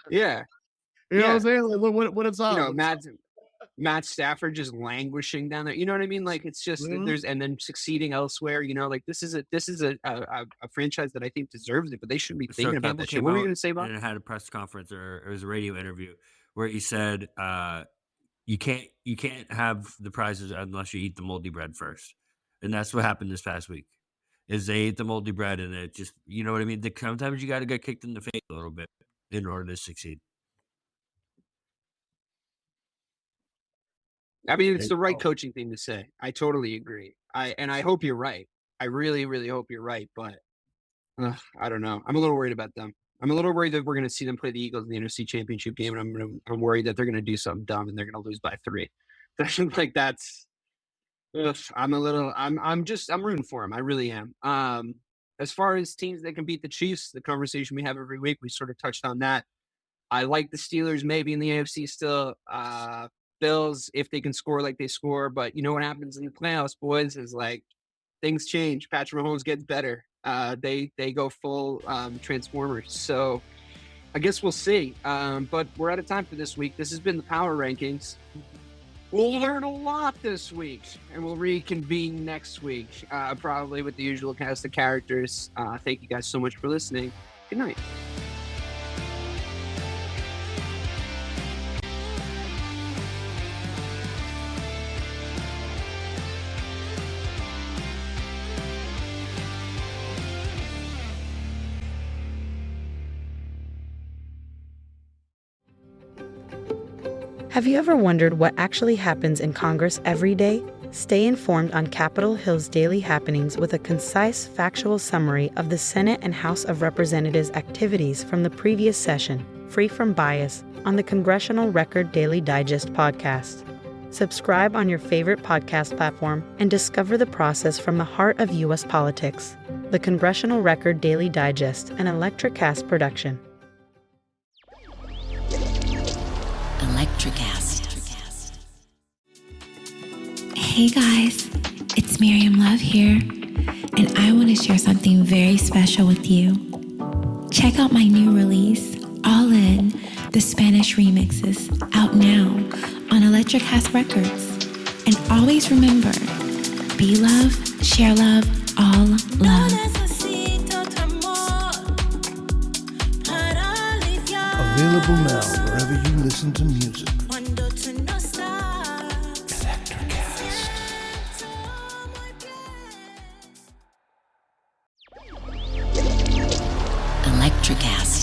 Yeah, what I'm saying? Like, what it's all. Matt Stafford just languishing down there. You know what I mean? Like it's just there's and then succeeding elsewhere. You know, like this is a franchise that I think deserves it, but they shouldn't be So thinking about Campbell that shit. came What were you out going to say about? and had a press conference, or it was a radio interview where he said, you can't have the prizes unless you eat the moldy bread first. And that's what happened this past week. Is they ate the moldy bread, and it just, you know what I mean? Sometimes you got to get kicked in the face a little bit in order to succeed. I mean, it's the right coaching thing to say. I totally agree. I hope you're right. I really, really hope you're right. But I don't know. I'm a little worried about them. I'm a little worried that we're going to see them play the Eagles in the NFC Championship game, and I'm worried that they're going to do something dumb and they're going to lose by 3. Like that's. I'm rooting for them. I really am. As far as teams that can beat the Chiefs, the conversation we have every week, we sort of touched on that. I like the Steelers maybe in the AFC still. Bills, if they can score like they score, but you know what happens in the playoffs, boys, is like things change. Patrick Mahomes gets better. They go full Transformers. So I guess we'll see. But we're out of time for this week. This has been the Power Rankings. We'll learn a lot this week, and we'll reconvene next week, probably with the usual cast of characters. Thank you guys so much for listening. Good night. Have you ever wondered what actually happens in Congress every day? Stay informed on Capitol Hill's daily happenings with a concise, factual summary of the Senate and House of Representatives' activities from the previous session, free from bias, on the Congressional Record Daily Digest podcast. Subscribe on your favorite podcast platform and discover the process from the heart of U.S. politics. The Congressional Record Daily Digest, an Electricast production. Electricast. Hey guys, it's Miriam Love here, and I want to share something very special with you. Check out my new release, All In, the Spanish remixes, out now on Electricast Records. And always remember, be love, share love, all love. Available now wherever you listen to music. Electricast.